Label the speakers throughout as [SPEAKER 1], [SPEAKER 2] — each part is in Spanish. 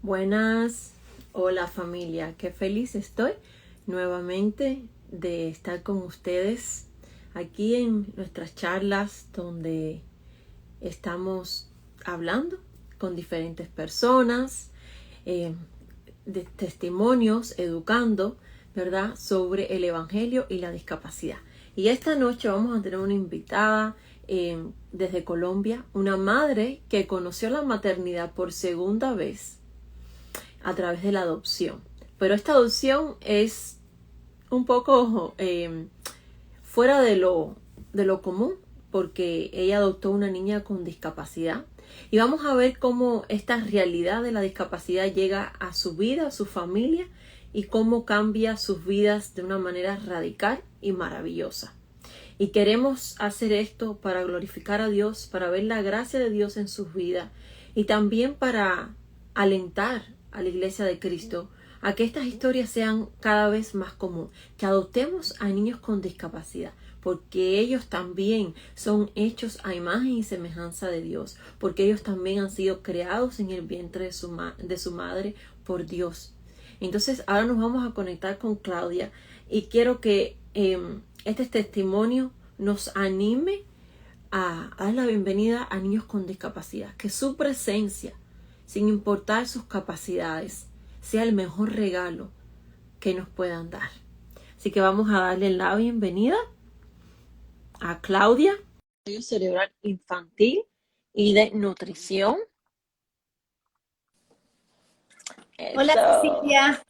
[SPEAKER 1] Buenas, hola familia, qué feliz estoy nuevamente de estar con ustedes aquí en nuestras charlas donde estamos hablando con diferentes personas, de testimonios, educando, ¿verdad?, sobre el Evangelio y la discapacidad. Y esta noche vamos a tener una invitada desde Colombia, una madre que conoció la maternidad por segunda vez a través de la adopción. Pero esta adopción es un poco fuera de lo común, porque ella adoptó una niña con discapacidad. Y vamos a ver cómo esta realidad de la discapacidad llega a su vida, a su familia, y cómo cambia sus vidas de una manera radical y maravillosa. Y queremos hacer esto para glorificar a Dios, para ver la gracia de Dios en sus vidas y también para alentar a la Iglesia de Cristo a que estas historias sean cada vez más común, que adoptemos a niños con discapacidad, porque ellos también son hechos a imagen y semejanza de Dios, porque ellos también han sido creados en el vientre de su madre por Dios. Entonces ahora nos vamos a conectar con Claudia y quiero que este testimonio nos anime a dar la bienvenida a niños con discapacidad, que su presencia, sin importar sus capacidades, sea el mejor regalo que nos puedan dar. Así que vamos a darle la bienvenida a Claudia, cerebral infantil y de nutrición.
[SPEAKER 2] Hola
[SPEAKER 1] Eso.
[SPEAKER 2] Cecilia,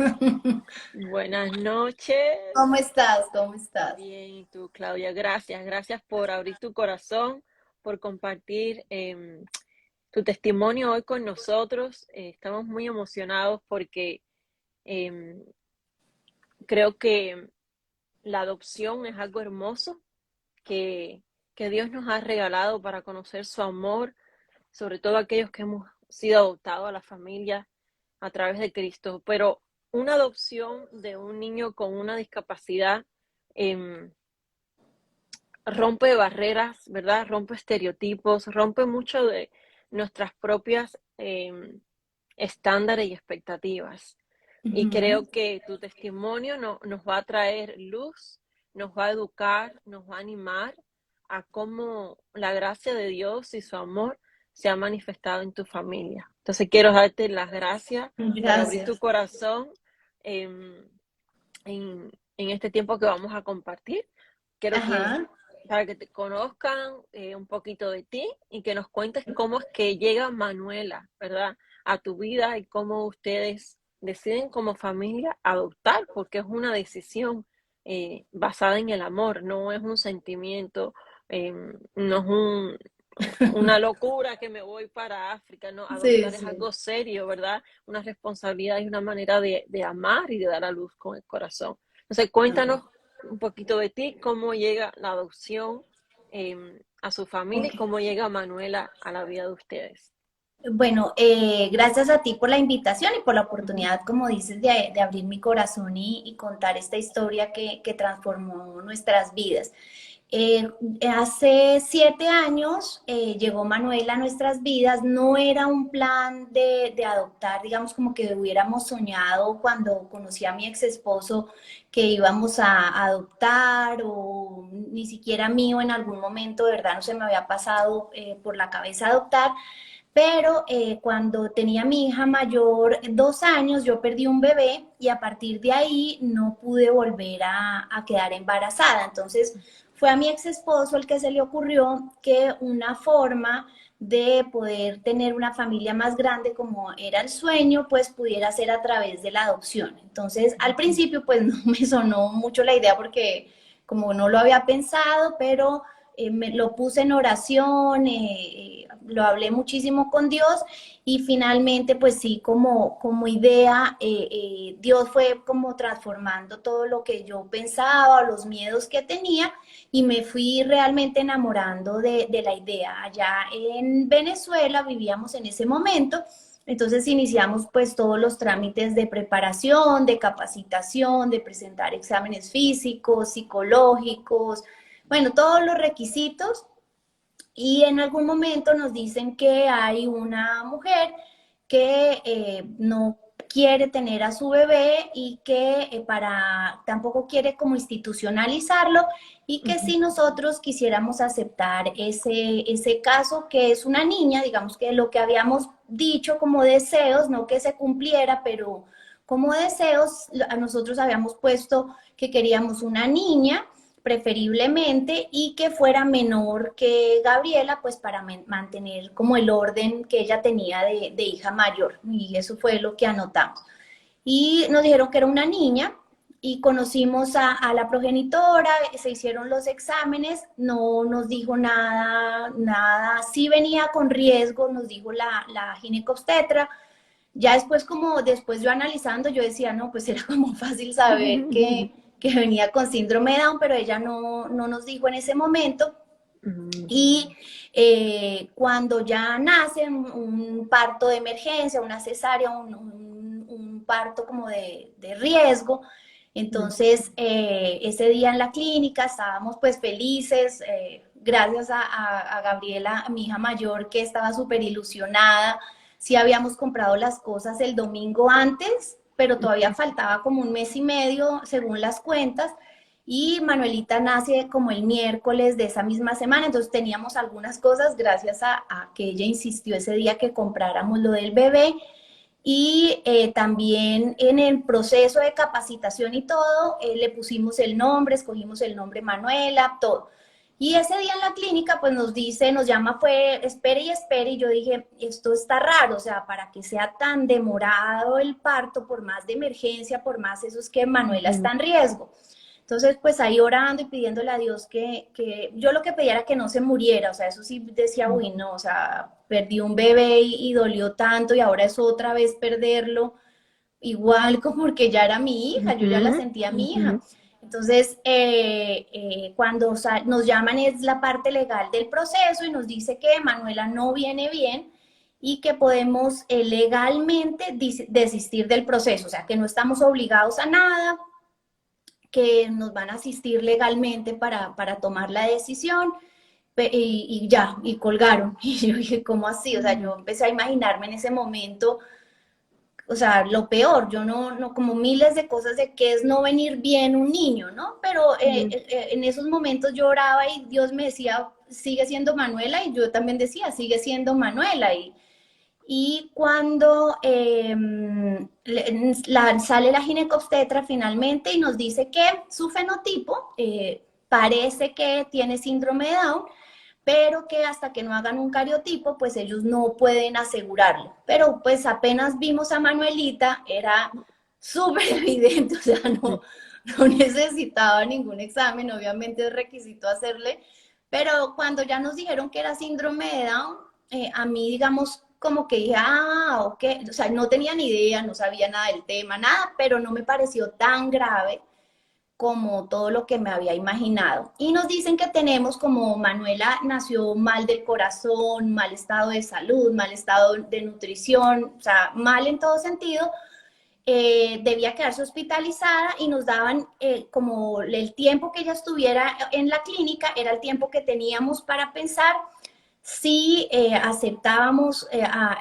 [SPEAKER 1] Buenas noches.
[SPEAKER 2] ¿cómo estás? ¿Cómo estás?
[SPEAKER 1] Bien, ¿y tú, Claudia? Gracias. Gracias por abrir tu corazón, por compartir tu testimonio hoy con nosotros. Estamos muy emocionados porque em, creo que la adopción es algo hermoso que, que Dios nos ha regalado para conocer su amor, sobre todo aquellos que hemos sido adoptados a la familia a través de Cristo. Pero una adopción de un niño con una discapacidad rompe barreras, ¿verdad? Rompe estereotipos, rompe mucho de nuestras propias estándares y expectativas. Y
[SPEAKER 2] Ujú.
[SPEAKER 1] creo que tu testimonio nos va a traer luz, nos va a educar, nos va a animar a cómo la gracia de Dios y su amor se ha manifestado en tu familia. Entonces quiero darte las gracias por abrir tu
[SPEAKER 2] Gracias.
[SPEAKER 1] corazón en, en este tiempo que vamos a compartir. Quiero que
[SPEAKER 2] Ajá.
[SPEAKER 1] para que te conozcan un poquito de ti y que nos cuentes cómo es que llega Manuela, ¿verdad?, a tu vida y cómo ustedes deciden como familia adoptar, porque es una decisión basada en el amor, no es un sentimiento, no es una locura que me voy para África, no,
[SPEAKER 2] Sí,
[SPEAKER 1] adoptar es
[SPEAKER 2] sí.
[SPEAKER 1] algo serio, ¿verdad? Una responsabilidad y una manera de amar y de dar a luz con el corazón. Entonces, cuéntanos un poquito de ti, cómo llega la adopción a su familia
[SPEAKER 2] Ok.
[SPEAKER 1] y cómo llega Manuela a la vida de ustedes.
[SPEAKER 2] Bueno, gracias a ti por la invitación y por la
[SPEAKER 1] Ujú.
[SPEAKER 2] oportunidad, como dices, de abrir mi corazón y contar esta historia que transformó nuestras vidas. Eh, Hace 7 años llegó Manuel a nuestras vidas. No era un plan de adoptar, digamos como que hubiéramos soñado cuando conocí a mi ex esposo que íbamos a adoptar, o ni siquiera mío en algún momento, de verdad no se me había pasado por la cabeza adoptar. Pero cuando tenía mi hija mayor 2 años, yo perdí un bebé y a partir de ahí no pude volver a quedar embarazada. Entonces fue a mi ex esposo el que se le ocurrió que una forma de poder tener una familia más grande, como era el sueño, pues pudiera ser a través de la adopción. Entonces al principio pues no me sonó mucho la idea porque como no lo había pensado, pero me lo puse en oración, lo hablé muchísimo con Dios y finalmente pues sí, como idea, Dios fue como transformando todo lo que yo pensaba, los miedos que tenía, y me fui realmente enamorando de la idea. Allá en Venezuela vivíamos en ese momento. Entonces iniciamos pues todos los trámites de preparación, de capacitación, de presentar exámenes físicos, psicológicos, bueno, todos los requisitos. Y en algún momento nos dicen que hay una mujer que no quiere tener a su bebé y que tampoco quiere como institucionalizarlo y que si nosotros quisiéramos aceptar ese caso, que es una niña, digamos que lo que habíamos dicho como deseos, no que se cumpliera, pero como deseos, a nosotros habíamos puesto que queríamos una niña, preferiblemente, y que fuera menor que Gabriela, pues para mantener como el orden que ella tenía de hija mayor, y eso fue lo que anotamos. Y nos dijeron que era una niña, y conocimos a la progenitora, se hicieron los exámenes, no nos dijo nada, nada, sí venía con riesgo, nos dijo la ginecobstetra. Ya después, como después yo analizando, yo decía, no, pues era como fácil saber que venía con síndrome de Down, pero ella no nos dijo en ese momento. Y cuando ya nace un parto de emergencia, una cesárea, un parto como de riesgo, entonces ese día en la clínica estábamos pues felices, gracias a Gabriela, mi hija mayor, que estaba súper ilusionada. Sí habíamos comprado las cosas el domingo antes, pero todavía faltaba como un mes y medio según las cuentas, y Manuelita nace como el miércoles de esa misma semana, entonces teníamos algunas cosas gracias a que ella insistió ese día que compráramos lo del bebé. Y también en el proceso de capacitación y todo, le pusimos el nombre, escogimos el nombre Manuela, todo. Y ese día en la clínica, pues nos dice, nos llama, fue, espere, y yo dije, esto está raro, o sea, para que sea tan demorado el parto, por más de emergencia, por más eso es que Manuela está en riesgo. Entonces, pues ahí orando y pidiéndole a Dios que yo lo que pedía era que no se muriera, o sea, eso sí decía, uy, no, o sea, perdí un bebé y dolió tanto y ahora es otra vez perderlo, igual como porque ya era mi hija, yo ya la sentía mi hija. Entonces, cuando nos llaman es la parte legal del proceso y nos dice que Manuela no viene bien y que podemos legalmente desistir del proceso, o sea, que no estamos obligados a nada, que nos van a asistir legalmente para tomar la decisión, y ya, y colgaron. Y yo dije, ¿cómo así? O sea, yo empecé a imaginarme en ese momento, o sea, lo peor, yo no como miles de cosas de qué es no venir bien un niño, ¿no? Pero en esos momentos yo oraba y Dios me decía, sigue siendo Manuela, y yo también decía, sigue siendo Manuela, y cuando sale la ginecobstetra finalmente y nos dice que su fenotipo parece que tiene síndrome de Down, pero que hasta que no hagan un cariotipo, pues ellos no pueden asegurarlo. Pero pues apenas vimos a Manuelita, era súper evidente, o sea, no necesitaba ningún examen, obviamente es requisito hacerle, pero cuando ya nos dijeron que era síndrome de Down, a mí, digamos, como que dije, ok, o sea, no tenía ni idea, no sabía nada del tema, nada, pero no me pareció tan grave como todo lo que me había imaginado. Y nos dicen que tenemos, como Manuela nació mal del corazón, mal estado de salud, mal estado de nutrición, o sea, mal en todo sentido, debía quedarse hospitalizada y nos daban como el tiempo que ella estuviera en la clínica, era el tiempo que teníamos para pensar si aceptábamos a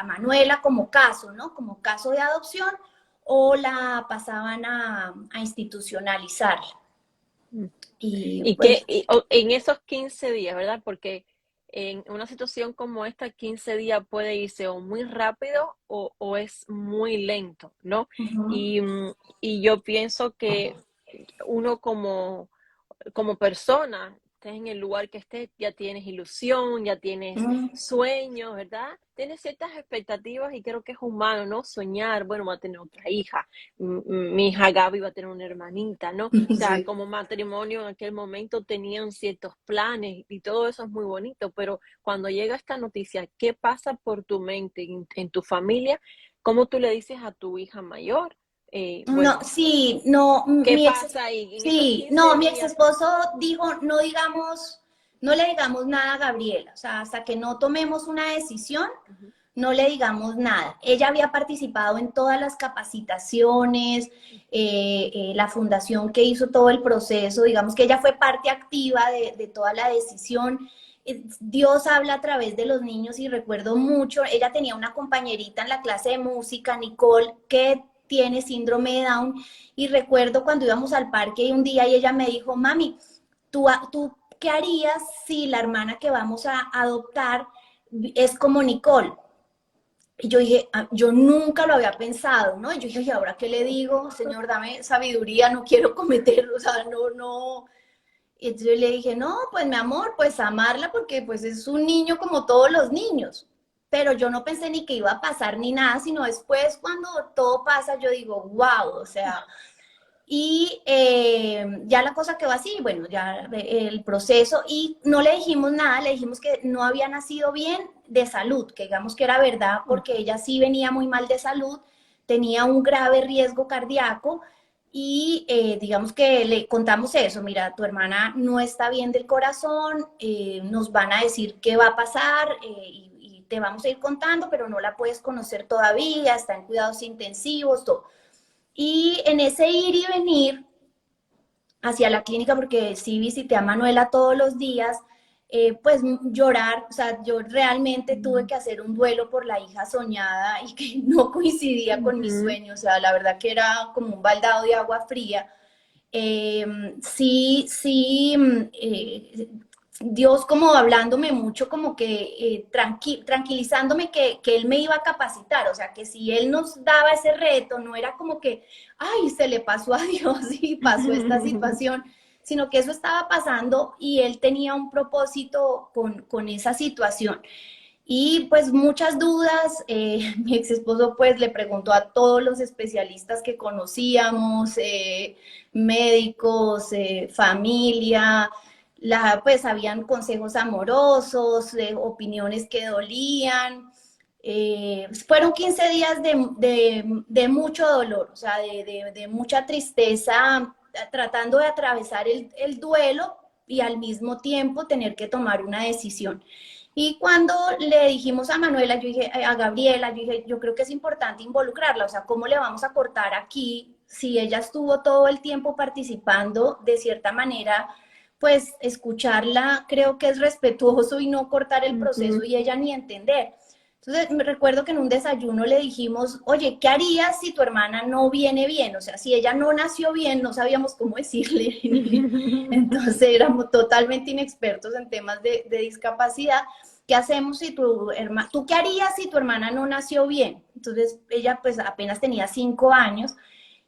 [SPEAKER 2] Manuela como caso, ¿no? Como caso de adopción, o la pasaban a institucionalizarla.
[SPEAKER 1] Y que en esos 15 días, ¿verdad? Porque en una situación como esta, 15 días puede irse o muy rápido o es muy lento, ¿no? Y, y yo pienso que uno como persona, estés en el lugar que estés, ya tienes ilusión, ya tienes sueños, ¿verdad? Tienes ciertas expectativas y creo que es humano, ¿no? Soñar, bueno, va a tener otra hija, mi hija Gaby va a tener una hermanita, ¿no? O sea,
[SPEAKER 2] Sí.
[SPEAKER 1] como matrimonio en aquel momento tenían ciertos planes y todo eso es muy bonito, pero cuando llega esta noticia, ¿qué pasa por tu mente, en tu familia? ¿Cómo tú le dices a tu hija mayor?
[SPEAKER 2] No,
[SPEAKER 1] Bueno,
[SPEAKER 2] sí, no,
[SPEAKER 1] ¿qué pasa ahí en esos
[SPEAKER 2] sí, no,
[SPEAKER 1] 15
[SPEAKER 2] mi ex
[SPEAKER 1] días?
[SPEAKER 2] esposo dijo, no digamos, no le digamos nada a Gabriela, o sea, hasta que no tomemos una decisión, no le digamos nada. Ella había participado en todas las capacitaciones, la fundación que hizo todo el proceso, digamos que ella fue parte activa de toda la decisión. Dios habla a través de los niños y recuerdo mucho, ella tenía una compañerita en la clase de música, Nicole, que tiene síndrome de Down, y recuerdo cuando íbamos al parque un día y ella me dijo, mami, ¿tú qué harías si la hermana que vamos a adoptar es como Nicole? Y yo dije, yo nunca lo había pensado, ¿no? Y yo dije, ¿y ahora qué le digo? Señor, dame sabiduría, no quiero cometer, o sea, no. Y entonces yo le dije, no, pues mi amor, pues amarla porque pues es un niño como todos los niños. Pero yo no pensé ni que iba a pasar ni nada, sino después cuando todo pasa, yo digo, wow, o sea, y ya la cosa quedó así, bueno, ya el proceso, y no le dijimos nada, le dijimos que no había nacido bien de salud, que digamos que era verdad, porque ella sí venía muy mal de salud, tenía un grave riesgo cardíaco, y digamos que le contamos eso, mira, tu hermana no está bien del corazón, nos van a decir qué va a pasar, y te vamos a ir contando, pero no la puedes conocer todavía, está en cuidados intensivos, todo. Y en ese ir y venir hacia la clínica, porque sí visité a Manuela todos los días, pues llorar, o sea, yo realmente tuve que hacer un duelo por la hija soñada y que no coincidía con mis
[SPEAKER 1] Ujú.
[SPEAKER 2] sueños, o sea, la verdad que era como un baldado de agua fría. Sí, Dios como hablándome mucho, como que tranquilizándome que Él me iba a capacitar, o sea, que si Él nos daba ese reto, no era como que, ay, se le pasó a Dios y pasó esta situación, sino que eso estaba pasando y Él tenía un propósito con esa situación. Y pues muchas dudas, mi ex esposo pues le preguntó a todos los especialistas que conocíamos, médicos, familia, pues habían consejos amorosos, opiniones que dolían. Fueron 15 días de mucho dolor, o sea, de mucha tristeza, tratando de atravesar el duelo y al mismo tiempo tener que tomar una decisión. Y cuando le dijimos a Manuela, yo dije, a Gabriela, yo dije, yo creo que es importante involucrarla, o sea, ¿cómo le vamos a cortar aquí si ella estuvo todo el tiempo participando de cierta manera? Pues escucharla creo que es respetuoso y no cortar el proceso
[SPEAKER 1] Ujú.
[SPEAKER 2] y ella ni entender. Entonces me recuerdo que en un desayuno le dijimos, oye, ¿qué harías si tu hermana no viene bien? O sea, si ella no nació bien, no sabíamos cómo decirle. Entonces éramos totalmente inexpertos en temas de discapacidad. ¿Qué hacemos si tu hermana, tú qué harías si tu hermana no nació bien? Entonces ella pues apenas tenía 5 años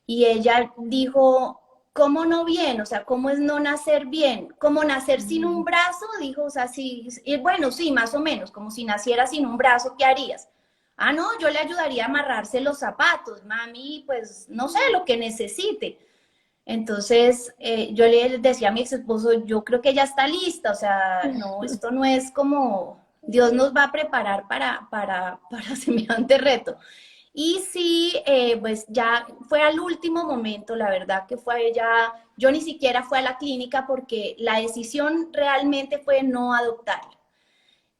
[SPEAKER 2] y ella dijo, ¿cómo no bien? O sea, ¿cómo es no nacer bien? ¿Cómo nacer sin un brazo? Dijo, o sea, sí, bueno, sí, más o menos, como si naciera sin un brazo, ¿qué harías? Ah, no, yo le ayudaría a amarrarse los zapatos, mami, pues no sé, lo que necesite. Entonces, yo le decía a mi ex esposo, yo creo que ya está lista, o sea, no, esto no es como Dios nos va a preparar para semejante reto. Y sí, pues ya fue al último momento, la verdad que fue ya, yo ni siquiera fui a la clínica porque la decisión realmente fue no adoptarla.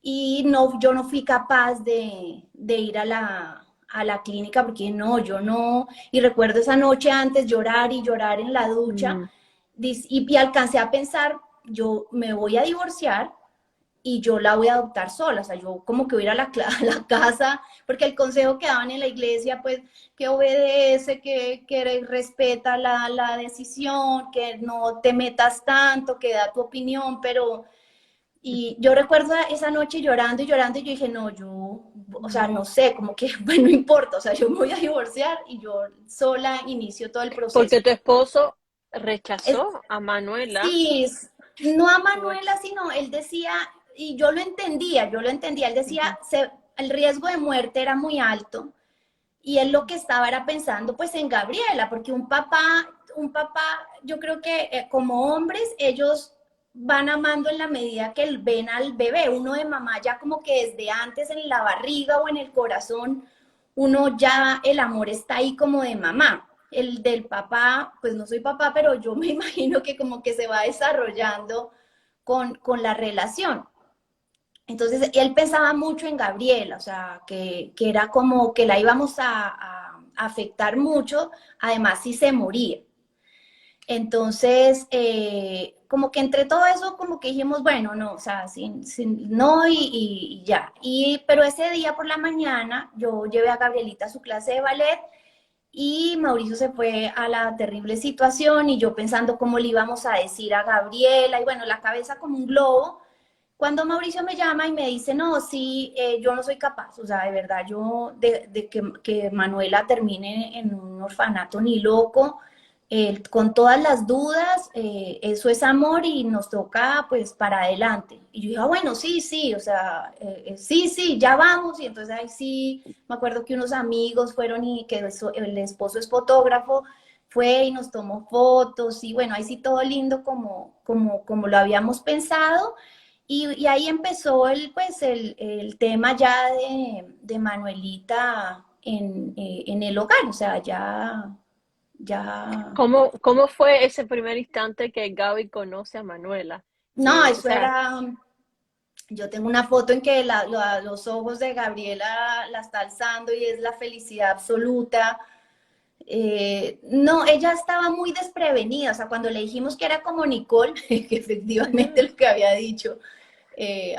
[SPEAKER 2] Y no, yo no fui capaz de ir a la clínica porque no, yo no, y recuerdo esa noche antes llorar y llorar en la ducha,
[SPEAKER 1] Mm.
[SPEAKER 2] y alcancé a pensar, yo me voy a divorciar y yo la voy a adoptar sola, o sea, yo como que voy a ir a a la casa, porque el consejo que daban en la iglesia, pues, que obedece, que respeta la decisión, que no te metas tanto, que da tu opinión, pero, y yo recuerdo esa noche llorando y llorando, y yo dije, no, yo, o sea, no sé, como que, bueno, no importa, o sea, yo me voy a divorciar y yo sola inicio todo el proceso.
[SPEAKER 1] Porque tu esposo
[SPEAKER 2] Es,
[SPEAKER 1] rechazó a Manuela.
[SPEAKER 2] Sí, no a
[SPEAKER 1] Por-
[SPEAKER 2] Manuela, sino él decía, y yo lo entendía, él
[SPEAKER 1] Ujú.
[SPEAKER 2] decía, el riesgo de muerte era muy alto, y él lo que estaba era pensando pues en Gabriela, porque un papá, yo creo que como hombres, ellos van amando en la medida que ven al bebé, uno de mamá ya como que desde antes en la barriga o en el corazón, uno ya, el amor está ahí como de mamá. El del papá, pues no soy papá, pero yo me imagino que como que se va desarrollando con la relación. Entonces, él pensaba mucho en Gabriela, o sea, que era como que la íbamos a afectar mucho, además si se moría. Entonces, como que entre todo eso, como que dijimos, bueno, no, o sea, no y ya. Pero ese día por la mañana yo llevé a Gabrielita a su clase de ballet y Mauricio se fue a la terrible situación y yo pensando cómo le íbamos a decir a Gabriela y bueno, la cabeza como un globo. Cuando Mauricio me llama y me dice, no, sí, yo no soy capaz, o sea, de verdad, yo de que Manuela termine en un orfanato ni loco, con todas las dudas, eso es amor y nos toca pues para adelante. Y yo dije, ah, bueno, sí, sí, o sea, sí, sí, ya vamos. Y entonces ahí sí, me acuerdo que unos amigos fueron y que el esposo es fotógrafo, fue y nos tomó fotos y bueno, ahí sí todo lindo como lo habíamos pensado. Y ahí empezó pues el tema ya de Manuelita en el hogar, o sea, ya,
[SPEAKER 1] ¿Cómo fue ese primer instante que Gaby conoce a Manuela?
[SPEAKER 2] no,
[SPEAKER 1] O
[SPEAKER 2] eso
[SPEAKER 1] sea,
[SPEAKER 2] era, yo tengo una foto en que los ojos de Gabriela la está alzando y es la felicidad absoluta. No, ella estaba muy desprevenida, o sea, cuando le dijimos que era como Nicole, que efectivamente
[SPEAKER 1] ujú.
[SPEAKER 2] lo que había dicho,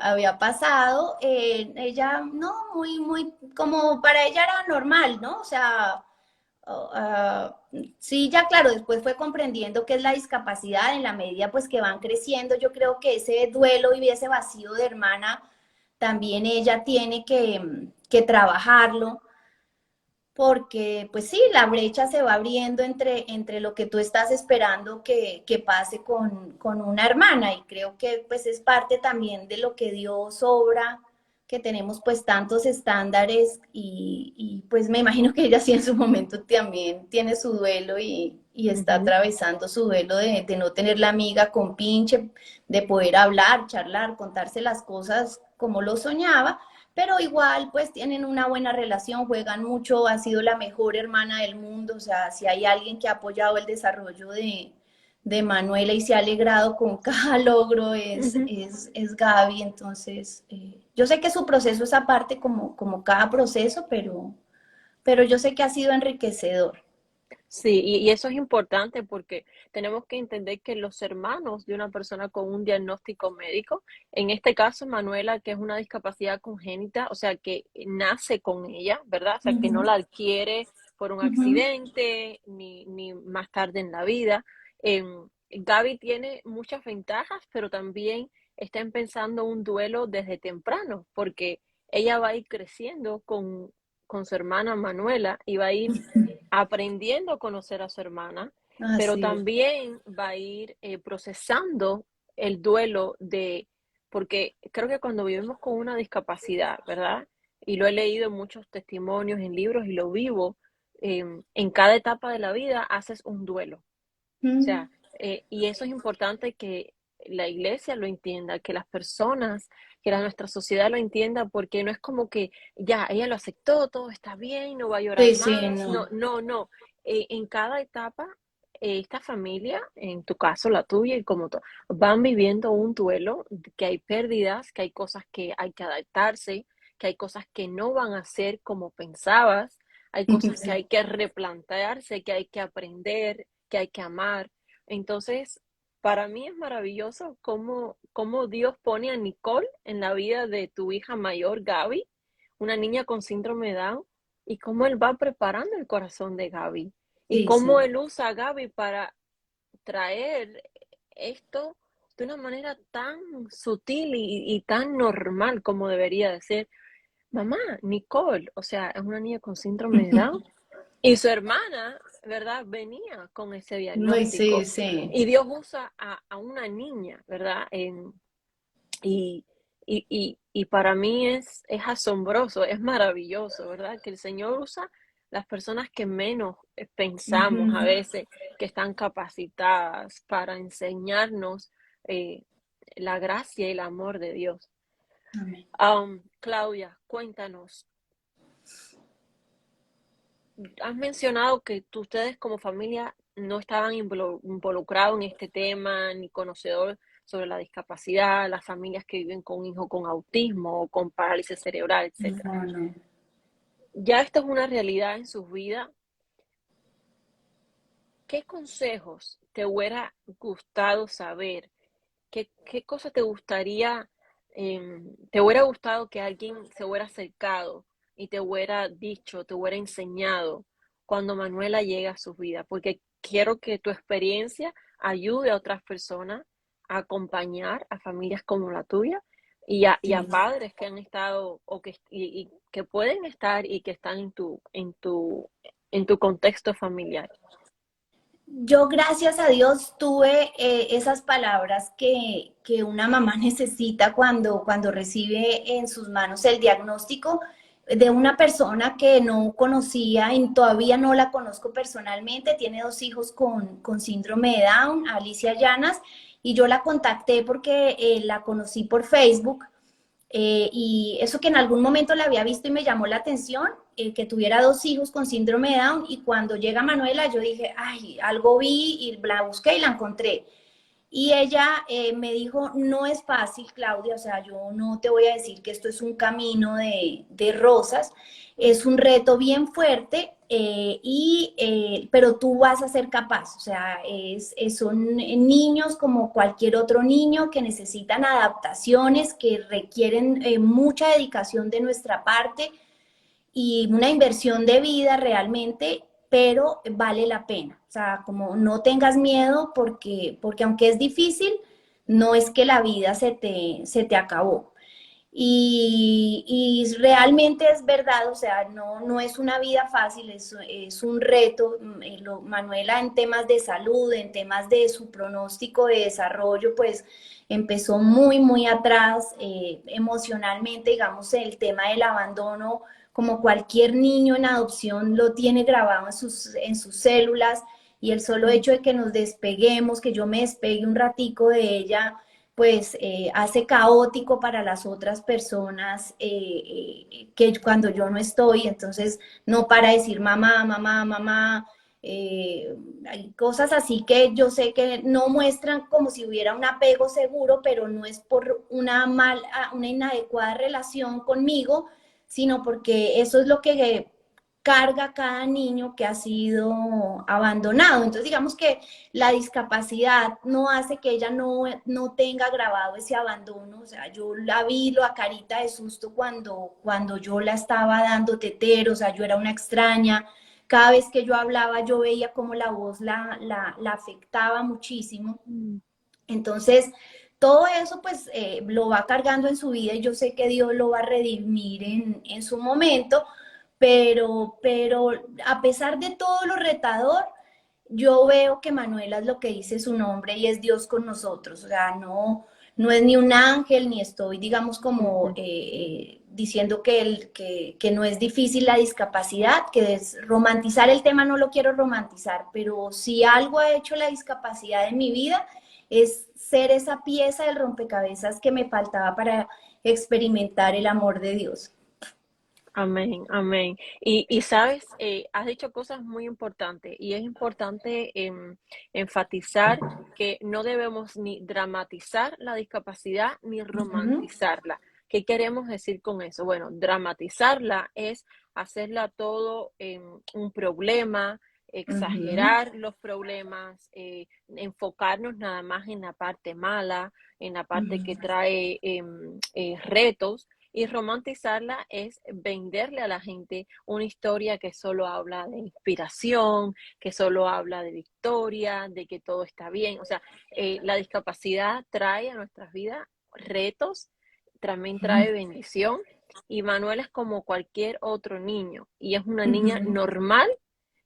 [SPEAKER 2] había pasado, ella, no, muy, como para ella era normal, ¿no? O sea, sí, ya claro, después fue comprendiendo qué es la discapacidad en la medida pues que van creciendo. Yo creo que ese duelo y ese vacío de hermana también ella tiene que trabajarlo porque pues sí, la brecha se va abriendo entre lo que tú estás esperando que pase con una hermana y creo que pues es parte también de lo que Dios obra, que tenemos pues tantos estándares pues me imagino que ella sí en su momento también tiene su duelo y está
[SPEAKER 1] Ujú.
[SPEAKER 2] atravesando su duelo de no tener la amiga con pinche, de poder hablar, charlar, contarse las cosas como lo soñaba, pero igual pues tienen una buena relación, juegan mucho, ha sido la mejor hermana del mundo, o sea, si hay alguien que ha apoyado el desarrollo de Manuela y se ha alegrado con cada logro
[SPEAKER 1] Ujú.
[SPEAKER 2] es Gaby, entonces yo sé que su proceso es aparte como cada proceso, pero yo sé que ha sido enriquecedor.
[SPEAKER 1] Sí, y eso es importante porque tenemos que entender que los hermanos de una persona con un diagnóstico médico, en este caso Manuela, que es una discapacidad congénita, o sea, que nace con ella, ¿verdad? O sea, que no
[SPEAKER 2] Ujú,
[SPEAKER 1] la adquiere por un
[SPEAKER 2] ujú.
[SPEAKER 1] accidente ni más tarde en la vida. Gaby tiene muchas ventajas, pero también está empezando un duelo desde temprano, porque ella va a ir creciendo con su hermana Manuela y va a ir aprendiendo a conocer a su hermana, pero
[SPEAKER 2] Así es.
[SPEAKER 1] también va a ir procesando el duelo porque creo que cuando vivimos con una discapacidad, ¿verdad? Y lo he leído en muchos testimonios, en libros y lo vivo, en cada etapa de la vida haces un duelo. O
[SPEAKER 2] Mm.
[SPEAKER 1] sea, y eso es importante que la iglesia lo entienda, que las personas, nuestra sociedad lo entienda, porque no es como que ya, ella lo aceptó, todo está bien, no va a llorar
[SPEAKER 2] Sí, sí,
[SPEAKER 1] más, no,
[SPEAKER 2] no.
[SPEAKER 1] no, no. En cada etapa, esta familia, en tu caso, la tuya y como tú, van viviendo un duelo, que hay pérdidas, que hay cosas que hay que adaptarse, que hay cosas que no van a ser como pensabas, hay cosas que
[SPEAKER 2] Sí.
[SPEAKER 1] hay que replantearse, que hay que aprender, que hay que amar. Entonces, para mí es maravilloso cómo Dios pone a Nicole en la vida de tu hija mayor, Gaby, una niña con síndrome de Down, y cómo Él va preparando el corazón de Gaby, y
[SPEAKER 2] Sí,
[SPEAKER 1] cómo
[SPEAKER 2] sí.
[SPEAKER 1] Él usa a Gaby para traer esto de una manera tan sutil y tan normal como debería de ser. Mamá, Nicole, o sea, es una niña con síndrome de Down, y su hermana, ¿verdad? Venía con ese
[SPEAKER 2] Muy, sí,
[SPEAKER 1] diagnóstico.
[SPEAKER 2] sí.
[SPEAKER 1] Y Dios usa a una niña, ¿verdad? Y, y para mí es asombroso, es maravilloso, ¿verdad? Que el Señor usa las personas que menos pensamos a
[SPEAKER 2] Ujú.
[SPEAKER 1] veces, que están capacitadas para enseñarnos eh, la gracia y el amor de Dios.
[SPEAKER 2] Amén.
[SPEAKER 1] Claudia, cuéntanos, has mencionado que ustedes como familia no estaban involucrados en este tema, ni conocedor sobre la discapacidad, las familias que viven con un hijo con autismo o con parálisis cerebral, etcétera.
[SPEAKER 2] No, no.
[SPEAKER 1] Ya esto es una realidad en sus vidas. ¿Qué consejos te hubiera gustado saber qué cosa te gustaría, te hubiera gustado que alguien se hubiera acercado y te hubiera dicho, te hubiera enseñado cuando Manuela llega a su vida? Porque quiero que tu experiencia ayude a otras personas a acompañar a familias como la tuya y a
[SPEAKER 2] Sí.
[SPEAKER 1] padres que han estado y que pueden estar y que están en tu contexto familiar.
[SPEAKER 2] Yo, gracias a Dios, tuve esas palabras que una mamá necesita cuando recibe en sus manos el diagnóstico de una persona que no conocía y todavía no la conozco personalmente. Tiene 2 hijos con síndrome de Down, Alicia Llanas, y yo la contacté porque la conocí por Facebook. Y eso que en algún momento la había visto y me llamó la atención, que tuviera 2 hijos con síndrome de Down, y cuando llega Manuela yo dije, ay, algo vi y la busqué y la encontré. Y ella me dijo, no es fácil, Claudia, o sea, yo no te voy a decir que esto es un camino de rosas, es un reto bien fuerte, pero tú vas a ser capaz, o sea, son niños como cualquier otro niño que necesitan adaptaciones, que requieren mucha dedicación de nuestra parte y una inversión de vida realmente, pero vale la pena. O sea, como no tengas miedo porque aunque es difícil, no es que la vida se te acabó. Y realmente es verdad, o sea, no es una vida fácil, es un reto. Manuela, en temas de salud, en temas de su pronóstico de desarrollo, pues empezó muy, muy atrás, emocionalmente, digamos, el tema del abandono, como cualquier niño en adopción, lo tiene grabado en sus células, y el solo hecho de que nos despeguemos, que yo me despegue un ratico de ella, pues hace caótico para las otras personas, que cuando yo no estoy, entonces no para decir mamá, mamá, mamá. Hay cosas así que yo sé que no muestran como si hubiera un apego seguro, pero no es por una inadecuada relación conmigo, sino porque eso es lo que carga cada niño que ha sido abandonado. Entonces, digamos que la discapacidad no hace que ella no tenga grabado ese abandono. O sea, yo la vi la carita de susto cuando yo la estaba dando tetero, o sea, yo era una extraña. Cada vez que yo hablaba, yo veía cómo la voz la afectaba muchísimo.
[SPEAKER 1] Mm.
[SPEAKER 2] Entonces, todo eso pues lo va cargando en su vida, y yo sé que Dios lo va a redimir en su momento, pero a pesar de todo lo retador, yo veo que Manuela es lo que dice su nombre y es Dios con nosotros. O sea, no es ni un ángel, ni estoy, digamos, como
[SPEAKER 1] Ujú.
[SPEAKER 2] diciendo que no es difícil la discapacidad, que es romantizar el tema, no lo quiero romantizar, pero si algo ha hecho la discapacidad en mi vida es ser esa pieza del rompecabezas que me faltaba para experimentar el amor de Dios.
[SPEAKER 1] Amén, amén. Y sabes, has dicho cosas muy importantes y es importante enfatizar que no debemos ni dramatizar la discapacidad ni
[SPEAKER 2] Ujú,
[SPEAKER 1] romantizarla. ¿Qué queremos decir con eso? Bueno, dramatizarla es hacerla todo un problema,
[SPEAKER 2] ujú,
[SPEAKER 1] exagerar los problemas, enfocarnos nada más en la parte mala, en la parte que
[SPEAKER 2] ujú,
[SPEAKER 1] trae retos. Y romantizarla es venderle a la gente una historia que solo habla de inspiración, que solo habla de victoria, de que todo está bien. O sea, la discapacidad trae a nuestras vidas retos, también trae bendición. Y Manuela es como cualquier otro niño y es una niña
[SPEAKER 2] ujú.
[SPEAKER 1] normal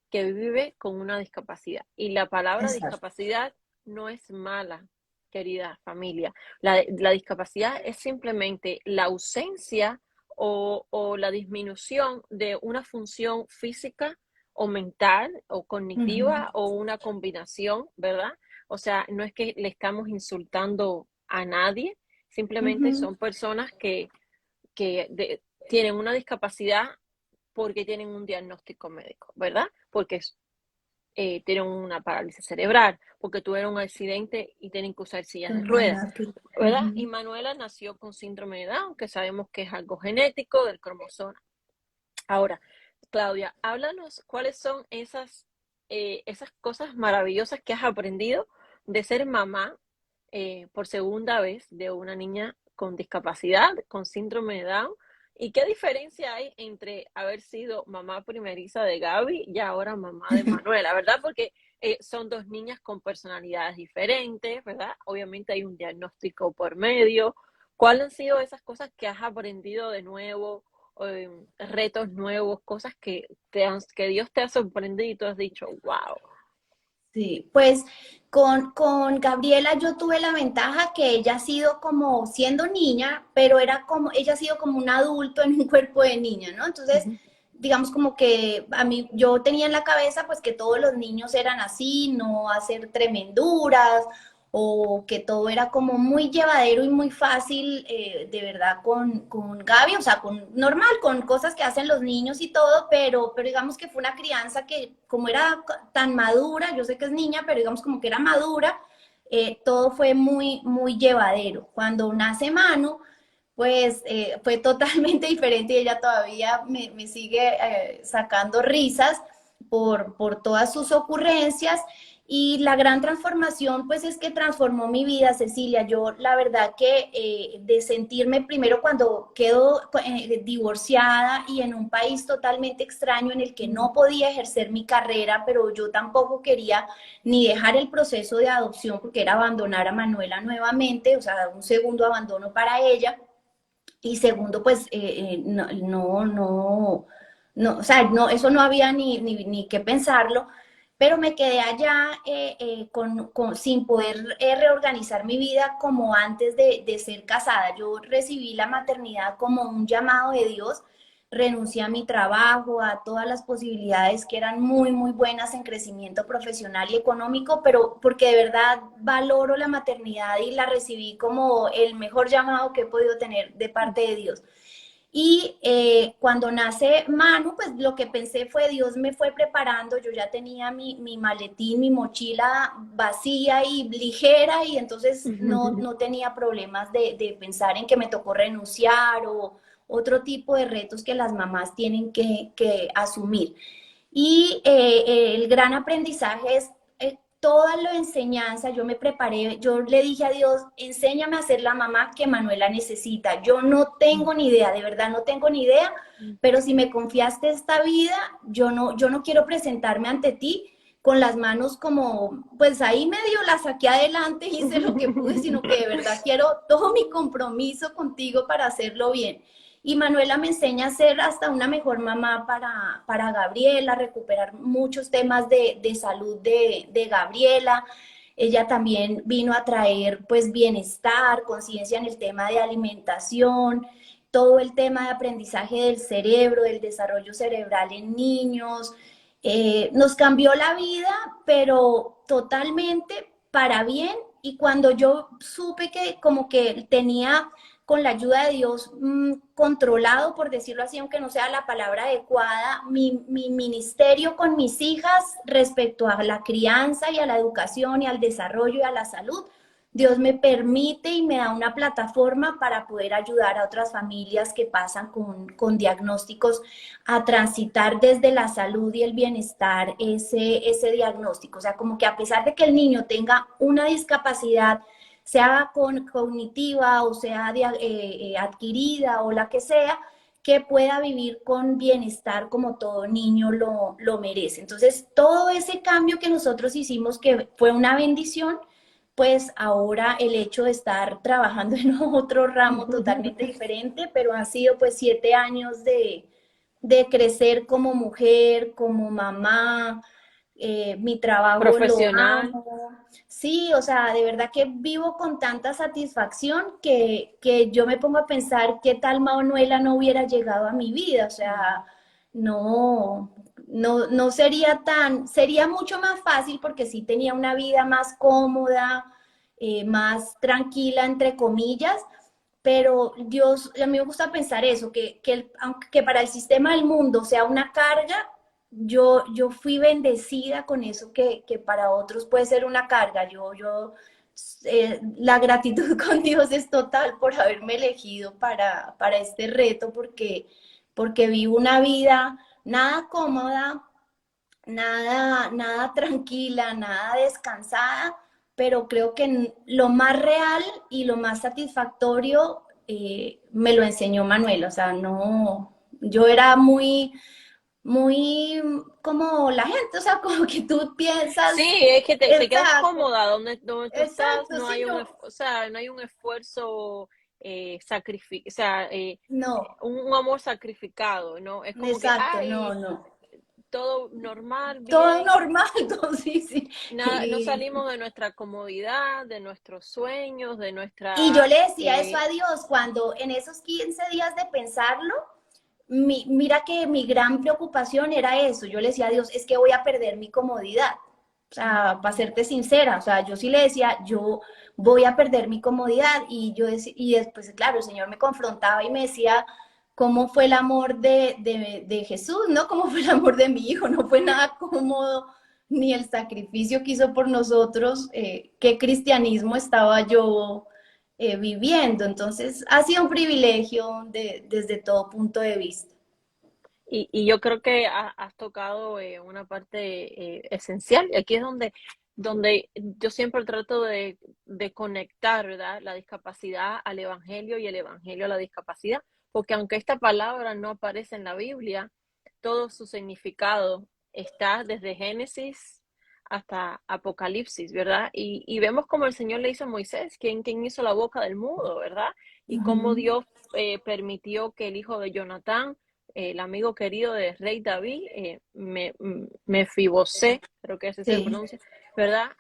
[SPEAKER 1] que vive con una discapacidad. Y la palabra
[SPEAKER 2] Exacto.
[SPEAKER 1] discapacidad no es mala, querida familia. La discapacidad es simplemente la ausencia o la disminución de una función física o mental o
[SPEAKER 2] Ujú,
[SPEAKER 1] cognitiva o una combinación, ¿verdad? O sea, no es que le estamos insultando a nadie, simplemente
[SPEAKER 2] ujú.
[SPEAKER 1] son personas que tienen una discapacidad porque tienen un diagnóstico médico, ¿verdad? Porque tienen una parálisis cerebral, porque tuvieron un accidente y tienen que usar sillas de ruedas,
[SPEAKER 2] Imagínate.
[SPEAKER 1] ¿verdad? Y
[SPEAKER 2] Ujú.
[SPEAKER 1] Manuela nació con síndrome de Down, que sabemos que es algo genético del cromosoma. Ahora, Claudia, háblanos cuáles son esas cosas maravillosas que has aprendido de ser mamá por segunda vez de una niña con discapacidad, con síndrome de Down. ¿Y qué diferencia hay entre haber sido mamá primeriza de Gaby y ahora mamá de Manuela, verdad? Porque son dos niñas con personalidades diferentes, ¿verdad? Obviamente hay un diagnóstico por medio. ¿Cuáles han sido esas cosas que has aprendido de nuevo, retos nuevos, cosas que Dios te ha sorprendido y tú has dicho, wow?
[SPEAKER 2] Sí, pues con Gabriela yo tuve la ventaja que ella ha sido como siendo niña, pero era como, ella ha sido como un adulto en un cuerpo de niña, ¿no? Entonces,
[SPEAKER 1] Ujú.
[SPEAKER 2] digamos como que a mí, yo tenía en la cabeza pues que todos los niños eran así, no hacer tremenduras, o que todo era como muy llevadero y muy fácil, de verdad, con Gaby, o sea, con normal, con cosas que hacen los niños y todo, pero digamos que fue una crianza que como era tan madura, yo sé que es niña, pero digamos como que era madura, todo fue muy, muy llevadero. Cuando nace Manu, pues fue totalmente diferente y ella todavía me sigue sacando risas por todas sus ocurrencias. Y la gran transformación, pues es que transformó mi vida, Cecilia. Yo, la verdad que de sentirme primero cuando quedo divorciada y en un país totalmente extraño en el que no podía ejercer mi carrera, pero yo tampoco quería ni dejar el proceso de adopción porque era abandonar a Manuela nuevamente, o sea, un segundo abandono para ella. Y segundo, pues no, o sea, no, eso no había ni que pensarlo, pero me quedé allá sin poder reorganizar mi vida como antes de ser casada. Yo recibí la maternidad como un llamado de Dios, renuncié a mi trabajo, a todas las posibilidades que eran muy, muy buenas en crecimiento profesional y económico, pero porque de verdad valoro la maternidad y la recibí como el mejor llamado que he podido tener de parte de Dios. Y cuando nace Manu, pues lo que pensé fue, Dios me fue preparando, yo ya tenía mi maletín, mi mochila vacía y ligera y entonces no tenía problemas de pensar en que me tocó renunciar o otro tipo de retos que las mamás tienen que asumir. Y el gran aprendizaje es toda la enseñanza, yo me preparé, yo le dije a Dios, enséñame a ser la mamá que Manuela necesita. Yo no tengo ni idea, de verdad no tengo ni idea, pero si me confiaste esta vida, yo no quiero presentarme ante ti con las manos como, pues ahí medio la saqué adelante, hice lo que pude, sino que de verdad quiero todo mi compromiso contigo para hacerlo bien. Y Manuela me enseña a ser hasta una mejor mamá para Gabriela, recuperar muchos temas de salud de Gabriela. Ella también vino a traer pues bienestar, conciencia en el tema de alimentación, todo el tema de aprendizaje del cerebro, del desarrollo cerebral en niños. Nos cambió la vida, pero totalmente para bien. Y cuando yo supe que como que tenía con la ayuda de Dios controlado, por decirlo así, aunque no sea la palabra adecuada, mi ministerio con mis hijas respecto a la crianza y a la educación y al desarrollo y a la salud. Dios me permite y me da una plataforma para poder ayudar a otras familias que pasan con diagnósticos a transitar desde la salud y el bienestar ese diagnóstico. O sea, como que a pesar de que el niño tenga una discapacidad, sea cognitiva o sea adquirida o la que sea, que pueda vivir con bienestar como todo niño lo merece. Entonces, todo ese cambio que nosotros hicimos, que fue una bendición, pues ahora el hecho de estar trabajando en otro ramo totalmente diferente, pero han sido pues 7 años de crecer como mujer, como mamá, mi trabajo lo
[SPEAKER 1] Profesional.
[SPEAKER 2] amo. Sí, o sea, de verdad que vivo con tanta satisfacción que yo me pongo a pensar qué tal Manuela no hubiera llegado a mi vida, o sea, no, no sería sería mucho más fácil porque sí tenía una vida más cómoda, más tranquila, entre comillas, pero Dios, a mí me gusta pensar eso, aunque para el sistema del mundo sea una carga, yo fui bendecida con eso que para otros puede ser una carga. La gratitud con Dios es total por haberme elegido para este reto, porque vivo una vida nada cómoda, nada tranquila, nada descansada, pero creo que lo más real y lo más satisfactorio me lo enseñó Manuel. O sea, no, yo era muy como la gente, o sea, como que tú
[SPEAKER 1] Sí,
[SPEAKER 2] piensas,
[SPEAKER 1] es que te quedas
[SPEAKER 2] exacto,
[SPEAKER 1] cómoda donde tú estás,
[SPEAKER 2] exacto,
[SPEAKER 1] no
[SPEAKER 2] sí,
[SPEAKER 1] hay
[SPEAKER 2] no,
[SPEAKER 1] o sea, no hay un esfuerzo o sea,
[SPEAKER 2] no,
[SPEAKER 1] un amor sacrificado, ¿no? Es como que,
[SPEAKER 2] exacto, no,
[SPEAKER 1] ay,
[SPEAKER 2] no.
[SPEAKER 1] todo normal,
[SPEAKER 2] Todo
[SPEAKER 1] bien,
[SPEAKER 2] normal, todo, sí, sí.
[SPEAKER 1] nada, no salimos de nuestra comodidad, de nuestros sueños, de
[SPEAKER 2] Y yo
[SPEAKER 1] nuestra,
[SPEAKER 2] le decía eso a Dios cuando en esos 15 días de pensarlo, mira que mi gran preocupación era eso. Yo le decía a Dios, es que voy a perder mi comodidad. O sea, para serte sincera, o sea, yo sí le decía, yo voy a perder mi comodidad. Y yo y después, claro, el Señor me confrontaba y me decía, ¿cómo fue el amor de Jesús? ¿No? ¿Cómo fue el amor de mi hijo? No fue nada cómodo, ni el sacrificio que hizo por nosotros. ¿Qué cristianismo estaba yo viviendo? Entonces, ha sido un privilegio desde todo punto de vista.
[SPEAKER 1] y yo creo que has tocado una parte esencial. Y aquí es donde yo siempre trato de conectar, ¿verdad? La discapacidad al evangelio y el evangelio a la discapacidad. Porque aunque esta palabra no aparece en la Biblia, todo su significado está desde Génesis hasta Apocalipsis, ¿verdad? Y vemos como el Señor le hizo a Moisés, quien hizo la boca del mudo, ¿verdad? Y cómo
[SPEAKER 2] Ujú.
[SPEAKER 1] Dios permitió que el hijo de Jonatán, el amigo querido de Rey David, Mefibosé, creo que así se
[SPEAKER 2] Sí.
[SPEAKER 1] pronuncia, ¿verdad?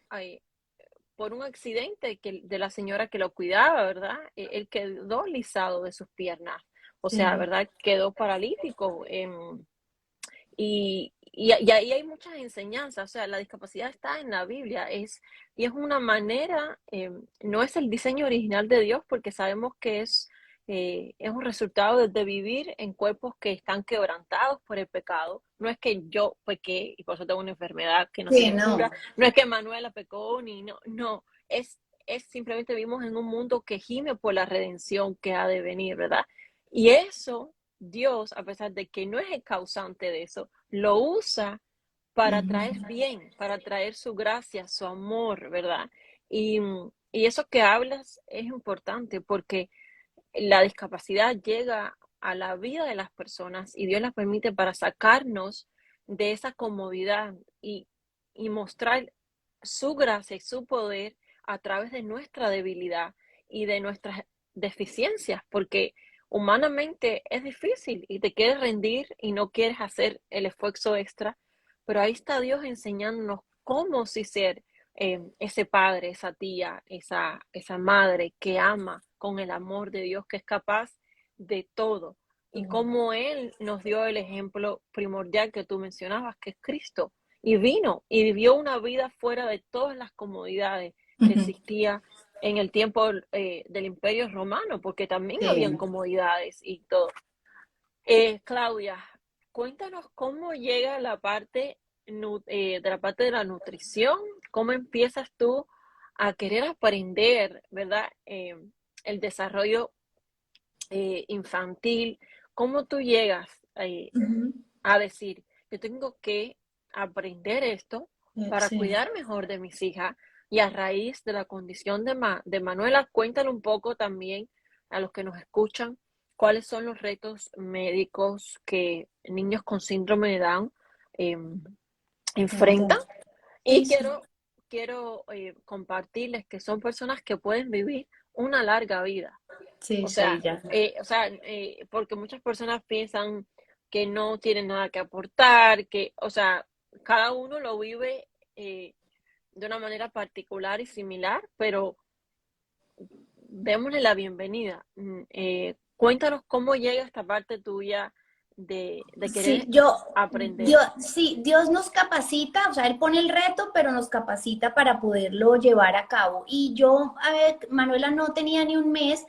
[SPEAKER 1] Por un accidente de la señora que lo cuidaba, ¿verdad? Él quedó lisado de sus piernas, o sea,
[SPEAKER 2] Sí.
[SPEAKER 1] ¿verdad? Quedó paralítico. Y ahí hay muchas enseñanzas, o sea, la discapacidad está en la Biblia, y es una manera, no es el diseño original de Dios, porque sabemos que es un resultado de vivir en cuerpos que están quebrantados por el pecado. No es que yo pequé y por eso tengo una enfermedad que no
[SPEAKER 2] Sí,
[SPEAKER 1] tiene
[SPEAKER 2] no.
[SPEAKER 1] cura, no es que Manuela pecó, ni no, no, es simplemente vivimos en un mundo que gime por la redención que ha de venir, ¿verdad? Y eso Dios, a pesar de que no es el causante de eso, lo usa para traer
[SPEAKER 2] Ujú.
[SPEAKER 1] bien, para traer su gracia, su amor, ¿verdad? Y, y eso que hablas es importante porque la discapacidad llega a la vida de las personas y Dios las permite para sacarnos de esa comodidad y mostrar su gracia y su poder a través de nuestra debilidad y de nuestras deficiencias, porque humanamente es difícil y te quieres rendir y no quieres hacer el esfuerzo extra, pero ahí está Dios enseñándonos cómo sí ser ese padre, esa tía, esa madre que ama con el amor de Dios, que es capaz de todo. Y cómo Él nos dio el ejemplo primordial que tú mencionabas, que es Cristo. Y vino y vivió una vida fuera de todas las comodidades que
[SPEAKER 2] Ujú.
[SPEAKER 1] existía en el tiempo del Imperio Romano, porque también habían
[SPEAKER 2] Sí.
[SPEAKER 1] comodidades y todo. Claudia, cuéntanos cómo llega la parte de la parte de la nutrición, cómo empiezas tú a querer aprender, ¿verdad? El desarrollo infantil, cómo tú llegas
[SPEAKER 2] Ujú.
[SPEAKER 1] a decir, yo tengo que aprender esto para
[SPEAKER 2] Sí.
[SPEAKER 1] cuidar mejor de mis hijas y a raíz de la condición de Manuela, cuéntale un poco también a los que nos escuchan cuáles son los retos médicos que niños con síndrome de Down eh, enfrentan y
[SPEAKER 2] Sí, sí.
[SPEAKER 1] quiero compartirles que son personas que pueden vivir una larga vida.
[SPEAKER 2] Sí, sí, ya.
[SPEAKER 1] Porque muchas personas piensan que no tienen nada que aportar, o sea, cada uno lo vive de una manera particular y similar, pero démosle la bienvenida. Cuéntanos cómo llega esta parte tuya de
[SPEAKER 2] Sí,
[SPEAKER 1] querer aprender.
[SPEAKER 2] Dios nos capacita, o sea, Él pone el reto, pero nos capacita para poderlo llevar a cabo. Y yo, a ver, Manuela no tenía ni un mes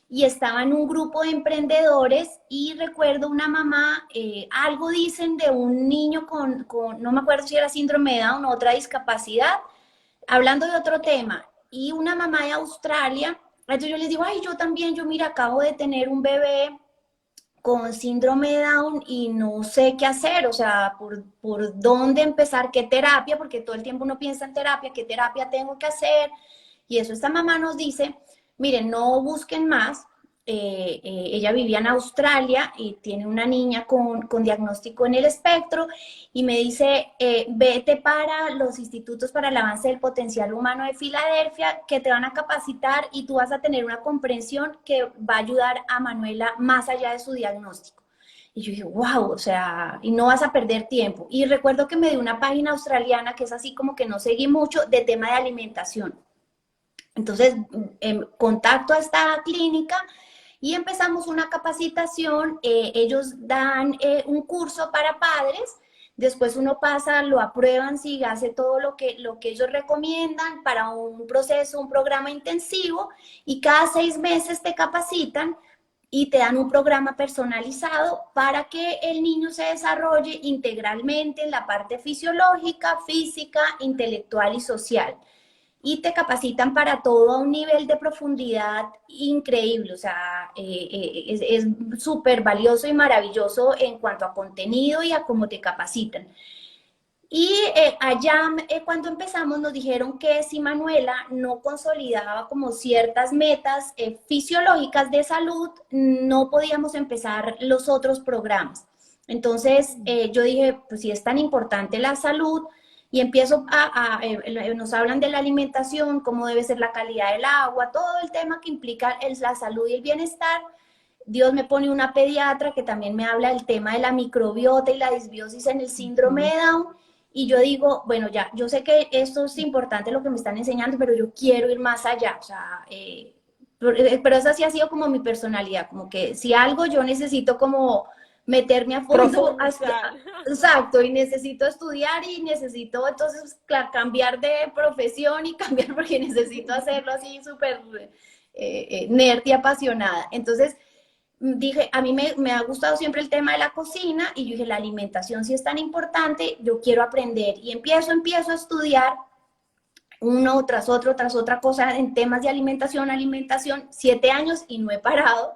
[SPEAKER 2] y estaba en un grupo de emprendedores y recuerdo una mamá, algo dicen de un niño no me acuerdo si era síndrome de Down o otra discapacidad, hablando de otro tema, y una mamá de Australia, entonces yo les digo, ay, yo también, yo mira, acabo de tener un bebé con síndrome de Down y no sé qué hacer, o sea, por dónde empezar, qué terapia, porque todo el tiempo uno piensa en terapia, qué terapia tengo que hacer. Y eso esta mamá nos dice, miren, no busquen más. Ella vivía en Australia y tiene una niña con diagnóstico en el espectro y me dice, vete para los institutos para el avance del potencial humano de Filadelfia, que te van a capacitar y tú vas a tener una comprensión que va a ayudar a Manuela más allá de su diagnóstico. Y yo dije, wow, o sea, y no vas a perder tiempo. Y recuerdo que me dio una página australiana que es así como que no seguí mucho de tema de alimentación. Entonces, contacto a esta clínica y empezamos una capacitación. Ellos dan un curso para padres, después uno pasa, lo aprueban, si hace todo lo que ellos recomiendan para un proceso, un programa intensivo, y cada 6 meses te capacitan y te dan un programa personalizado para que el niño se desarrolle integralmente en la parte fisiológica, física, intelectual y social, y te capacitan para todo a un nivel de profundidad increíble. O sea, es súper valioso y maravilloso en cuanto a contenido y a cómo te capacitan. Y allá cuando empezamos nos dijeron que si Manuela no consolidaba como ciertas metas fisiológicas de salud, no podíamos empezar los otros programas. Entonces yo dije, pues si es tan importante la salud, y empiezo nos hablan de la alimentación, cómo debe ser la calidad del agua, todo el tema que implica la salud y el bienestar. Dios me pone una pediatra que también me habla del tema de la microbiota y la disbiosis en el síndrome de Down. Y yo digo, bueno, ya, yo sé que esto es importante lo que me están enseñando, pero yo quiero ir más allá. O sea, pero esa sí ha sido como mi personalidad, como que si algo yo necesito como meterme a fondo,
[SPEAKER 1] Profundizar.
[SPEAKER 2] exacto, y necesito estudiar y necesito entonces cambiar de profesión y cambiar porque necesito hacerlo así súper nerd y apasionada. Entonces dije, a mí me ha gustado siempre el tema de la cocina y yo dije, la alimentación sí es tan importante, yo quiero aprender y empiezo a estudiar uno tras otra cosa en temas de alimentación, 7 años y no he parado.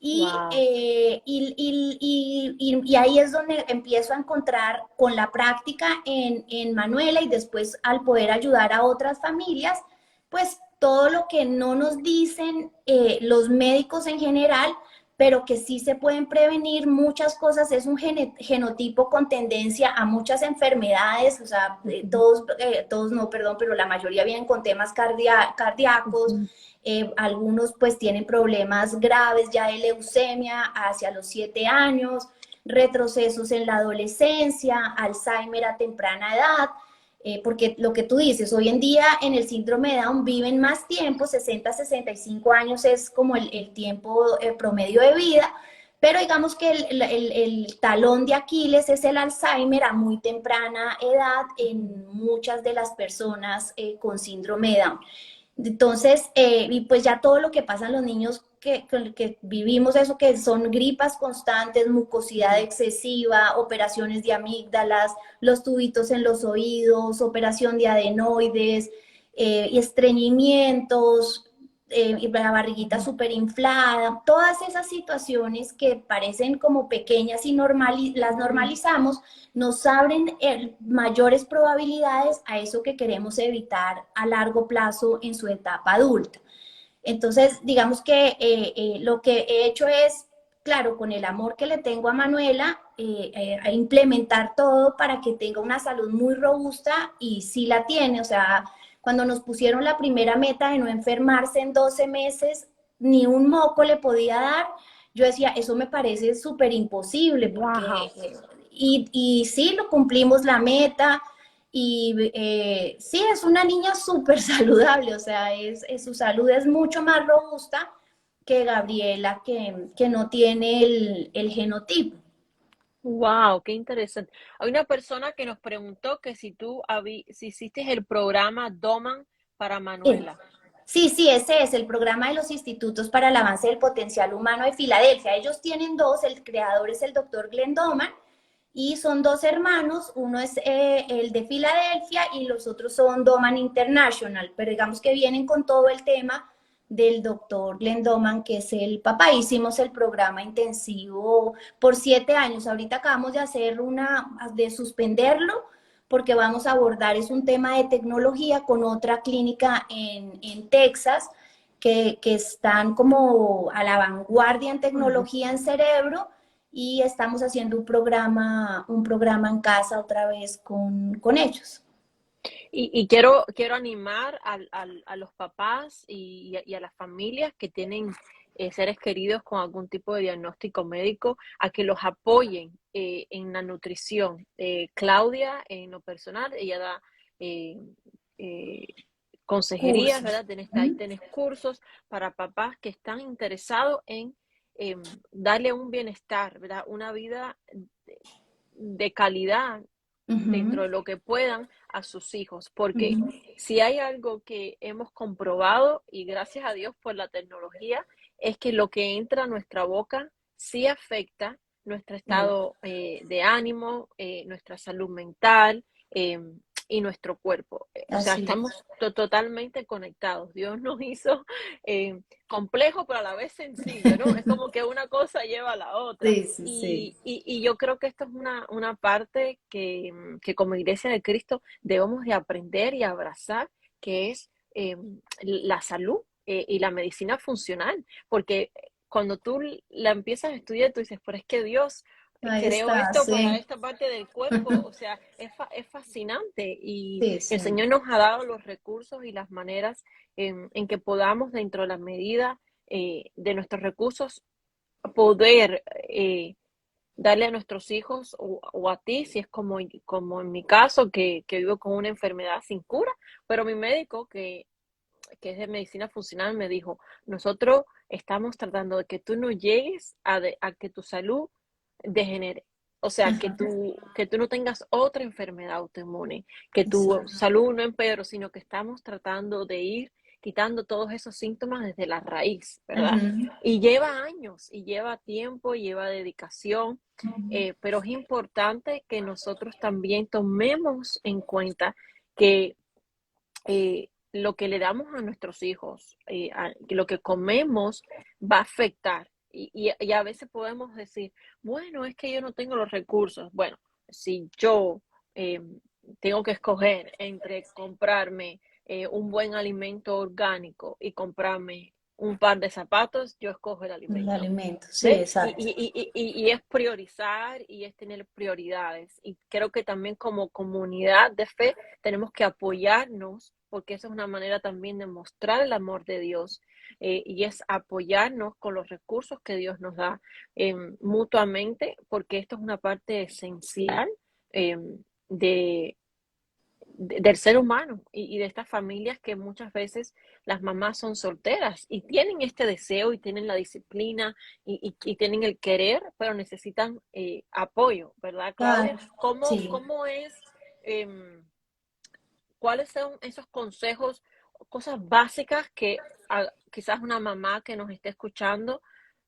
[SPEAKER 1] Wow.
[SPEAKER 2] Y ahí es donde empiezo a encontrar con la práctica en Manuela y después al poder ayudar a otras familias, pues todo lo que no nos dicen los médicos en general, pero que sí se pueden prevenir muchas cosas. Es un genotipo con tendencia a muchas enfermedades, o sea, todos no, perdón, pero la mayoría vienen con temas cardíacos. Algunos pues tienen problemas graves ya de leucemia hacia los 7 años, retrocesos en la adolescencia, Alzheimer a temprana edad, porque lo que tú dices, hoy en día en el síndrome de Down viven más tiempo, 60, 65 años es como el tiempo promedio de vida, pero digamos que el talón de Aquiles es el Alzheimer a muy temprana edad en muchas de las personas con síndrome de Down. Entonces, y pues ya todo lo que pasa en los niños que vivimos eso, que son gripas constantes, mucosidad excesiva, operaciones de amígdalas, los tubitos en los oídos, operación de adenoides, y estreñimientos, y la barriguita súper inflada, todas esas situaciones que parecen como pequeñas y las normalizamos, nos abren mayores probabilidades a eso que queremos evitar a largo plazo en su etapa adulta. Entonces, digamos que lo que he hecho es, claro, con el amor que le tengo a Manuela, a implementar todo para que tenga una salud muy robusta y sí la tiene. O sea, cuando nos pusieron la primera meta de no enfermarse en 12 meses, ni un moco le podía dar. Yo decía, eso me parece súper imposible porque,
[SPEAKER 1] Wow.
[SPEAKER 2] y sí, lo cumplimos la meta. Y sí, es una niña súper saludable, o sea, su salud es mucho más robusta que Gabriela, que no tiene el genotipo.
[SPEAKER 1] Wow, qué interesante. Hay una persona que nos preguntó que si hiciste el programa Doman para
[SPEAKER 2] Sí,
[SPEAKER 1] Manuela.
[SPEAKER 2] sí, ese es el programa de los Institutos para el Avance del Potencial Humano de Filadelfia. Ellos tienen dos, el creador es el doctor Glenn Doman y son dos hermanos, uno es el de Filadelfia y los otros son Doman International, pero digamos que vienen con todo el tema del doctor Glenn Doman, que es el papá. Hicimos el programa intensivo por 7 años. Ahorita acabamos de de suspenderlo, porque vamos a abordar, es un tema de tecnología con otra clínica en Texas, que están como a la vanguardia en tecnología en cerebro, y estamos haciendo un programa en casa otra vez con ellos.
[SPEAKER 1] Y quiero animar a los papás y a las familias que tienen seres queridos con algún tipo de diagnóstico médico a que los apoyen en la nutrición. Claudia, en lo personal, ella da eh, eh, consejerías,
[SPEAKER 2] Cursos.
[SPEAKER 1] ¿verdad? Ahí tenés cursos para papás que están interesados en darle un bienestar, ¿verdad? Una vida de calidad dentro
[SPEAKER 2] Uh-huh.
[SPEAKER 1] de lo que puedan a sus hijos, porque si hay algo que hemos comprobado, y gracias a Dios por la tecnología, es que lo que entra a nuestra boca sí afecta nuestro
[SPEAKER 2] Sí,
[SPEAKER 1] estado de ánimo, nuestra salud mental y nuestro cuerpo. O sea,
[SPEAKER 2] así es.
[SPEAKER 1] estamos totalmente conectados. Dios nos hizo complejo, pero a la vez sencillo, ¿no? Es como que una cosa lleva a la otra.
[SPEAKER 2] Sí, sí, sí.
[SPEAKER 1] Y yo creo que esto es una parte que como Iglesia de Cristo debemos de aprender y abrazar, que es la salud y la medicina funcional, porque cuando tú la empiezas a estudiar, tú dices, pero es que Dios
[SPEAKER 2] Ahí
[SPEAKER 1] creó
[SPEAKER 2] está,
[SPEAKER 1] esto para
[SPEAKER 2] sí.
[SPEAKER 1] esta parte del cuerpo, o sea, es fascinante y
[SPEAKER 2] Sí,
[SPEAKER 1] el
[SPEAKER 2] sí.
[SPEAKER 1] Señor nos ha dado los recursos y las maneras en que podamos, dentro de la medida de nuestros recursos, poder darle a nuestros hijos o a ti, si es como en mi caso, que vivo con una enfermedad sin cura, pero mi médico, que es de medicina funcional, me dijo, nosotros estamos tratando de que tú no llegues a que tu salud degenere. O sea,
[SPEAKER 2] Ajá.
[SPEAKER 1] que tú no tengas otra enfermedad autoinmune, que tu
[SPEAKER 2] Exacto.
[SPEAKER 1] salud no empeore, sino que estamos tratando de ir quitando todos esos síntomas desde la raíz, ¿verdad?
[SPEAKER 2] Ujú.
[SPEAKER 1] Y lleva años, y lleva tiempo, y lleva dedicación, pero es importante que nosotros también tomemos en cuenta que lo que le damos a nuestros hijos, lo que comemos va a afectar. Y a veces podemos decir, bueno, es que yo no tengo los recursos. Bueno, si yo eh, tengo que escoger entre comprarme un buen alimento orgánico y comprarme un par de zapatos, yo escojo el
[SPEAKER 2] El
[SPEAKER 1] alimento.
[SPEAKER 2] alimento, sí,
[SPEAKER 1] ¿Ves?
[SPEAKER 2] exacto.
[SPEAKER 1] Y es priorizar y es tener prioridades. Y creo que también como comunidad de fe tenemos que apoyarnos, porque esa es una manera también de mostrar el amor de Dios, y es apoyarnos con los recursos que Dios nos da mutuamente, porque esto es una parte esencial eh, de, del ser humano y de estas familias que muchas veces las mamás son solteras y tienen este deseo y tienen la disciplina y tienen el querer, pero necesitan apoyo, ¿verdad, Claudia?
[SPEAKER 2] Claro, sí.
[SPEAKER 1] ¿Cómo es, eh, cuáles son esos consejos, cosas básicas que quizás una mamá que nos esté escuchando,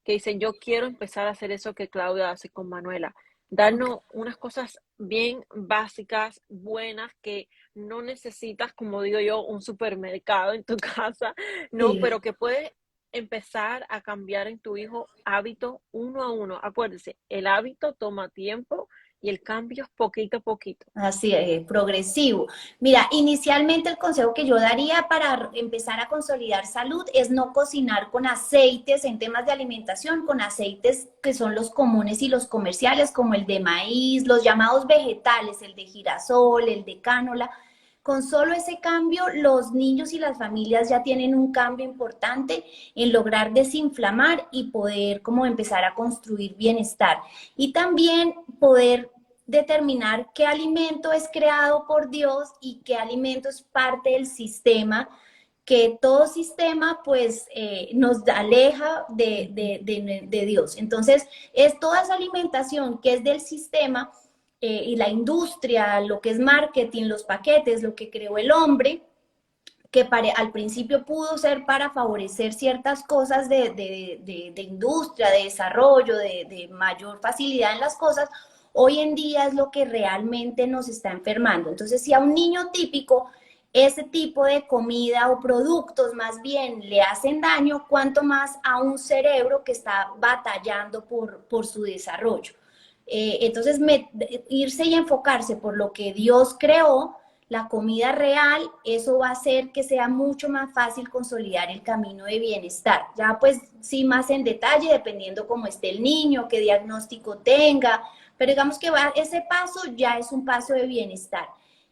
[SPEAKER 1] que dice, yo quiero empezar a hacer eso que Claudia hace con Manuela?
[SPEAKER 2] Ok.
[SPEAKER 1] Darnos unas cosas bien básicas, buenas, que no necesitas, como digo yo, un supermercado en tu casa, no,
[SPEAKER 2] Sí.
[SPEAKER 1] pero que puedes empezar a cambiar en tu hijo hábito uno a uno. Acuérdense, el hábito toma tiempo y el cambio es poquito a poquito.
[SPEAKER 2] Así es, progresivo. Mira, inicialmente el consejo que yo daría para empezar a consolidar salud es no cocinar con aceites en temas de alimentación, con aceites que son los comunes y los comerciales, como el de maíz, los llamados vegetales, el de girasol, el de cánola. Con solo ese cambio, los niños y las familias ya tienen un cambio importante en lograr desinflamar y poder como empezar a construir bienestar. Y también poder determinar qué alimento es creado por Dios y qué alimento es parte del sistema, que todo sistema pues nos aleja de Dios. Entonces, es toda esa alimentación que es del sistema y la industria, lo que es marketing, los paquetes, lo que creó el hombre, que al principio pudo ser para favorecer ciertas cosas de industria, de desarrollo, de mayor facilidad en las cosas, hoy en día es lo que realmente nos está enfermando. Entonces, si a un niño típico ese tipo de comida o productos más bien le hacen daño, cuanto más a un cerebro que está batallando por su desarrollo. Entonces, irse y enfocarse por lo que Dios creó, la comida real, eso va a hacer que sea mucho más fácil consolidar el camino de bienestar. Ya pues sí, más en detalle, dependiendo cómo esté el niño, qué diagnóstico tenga, pero digamos que ese paso ya es un paso de bienestar.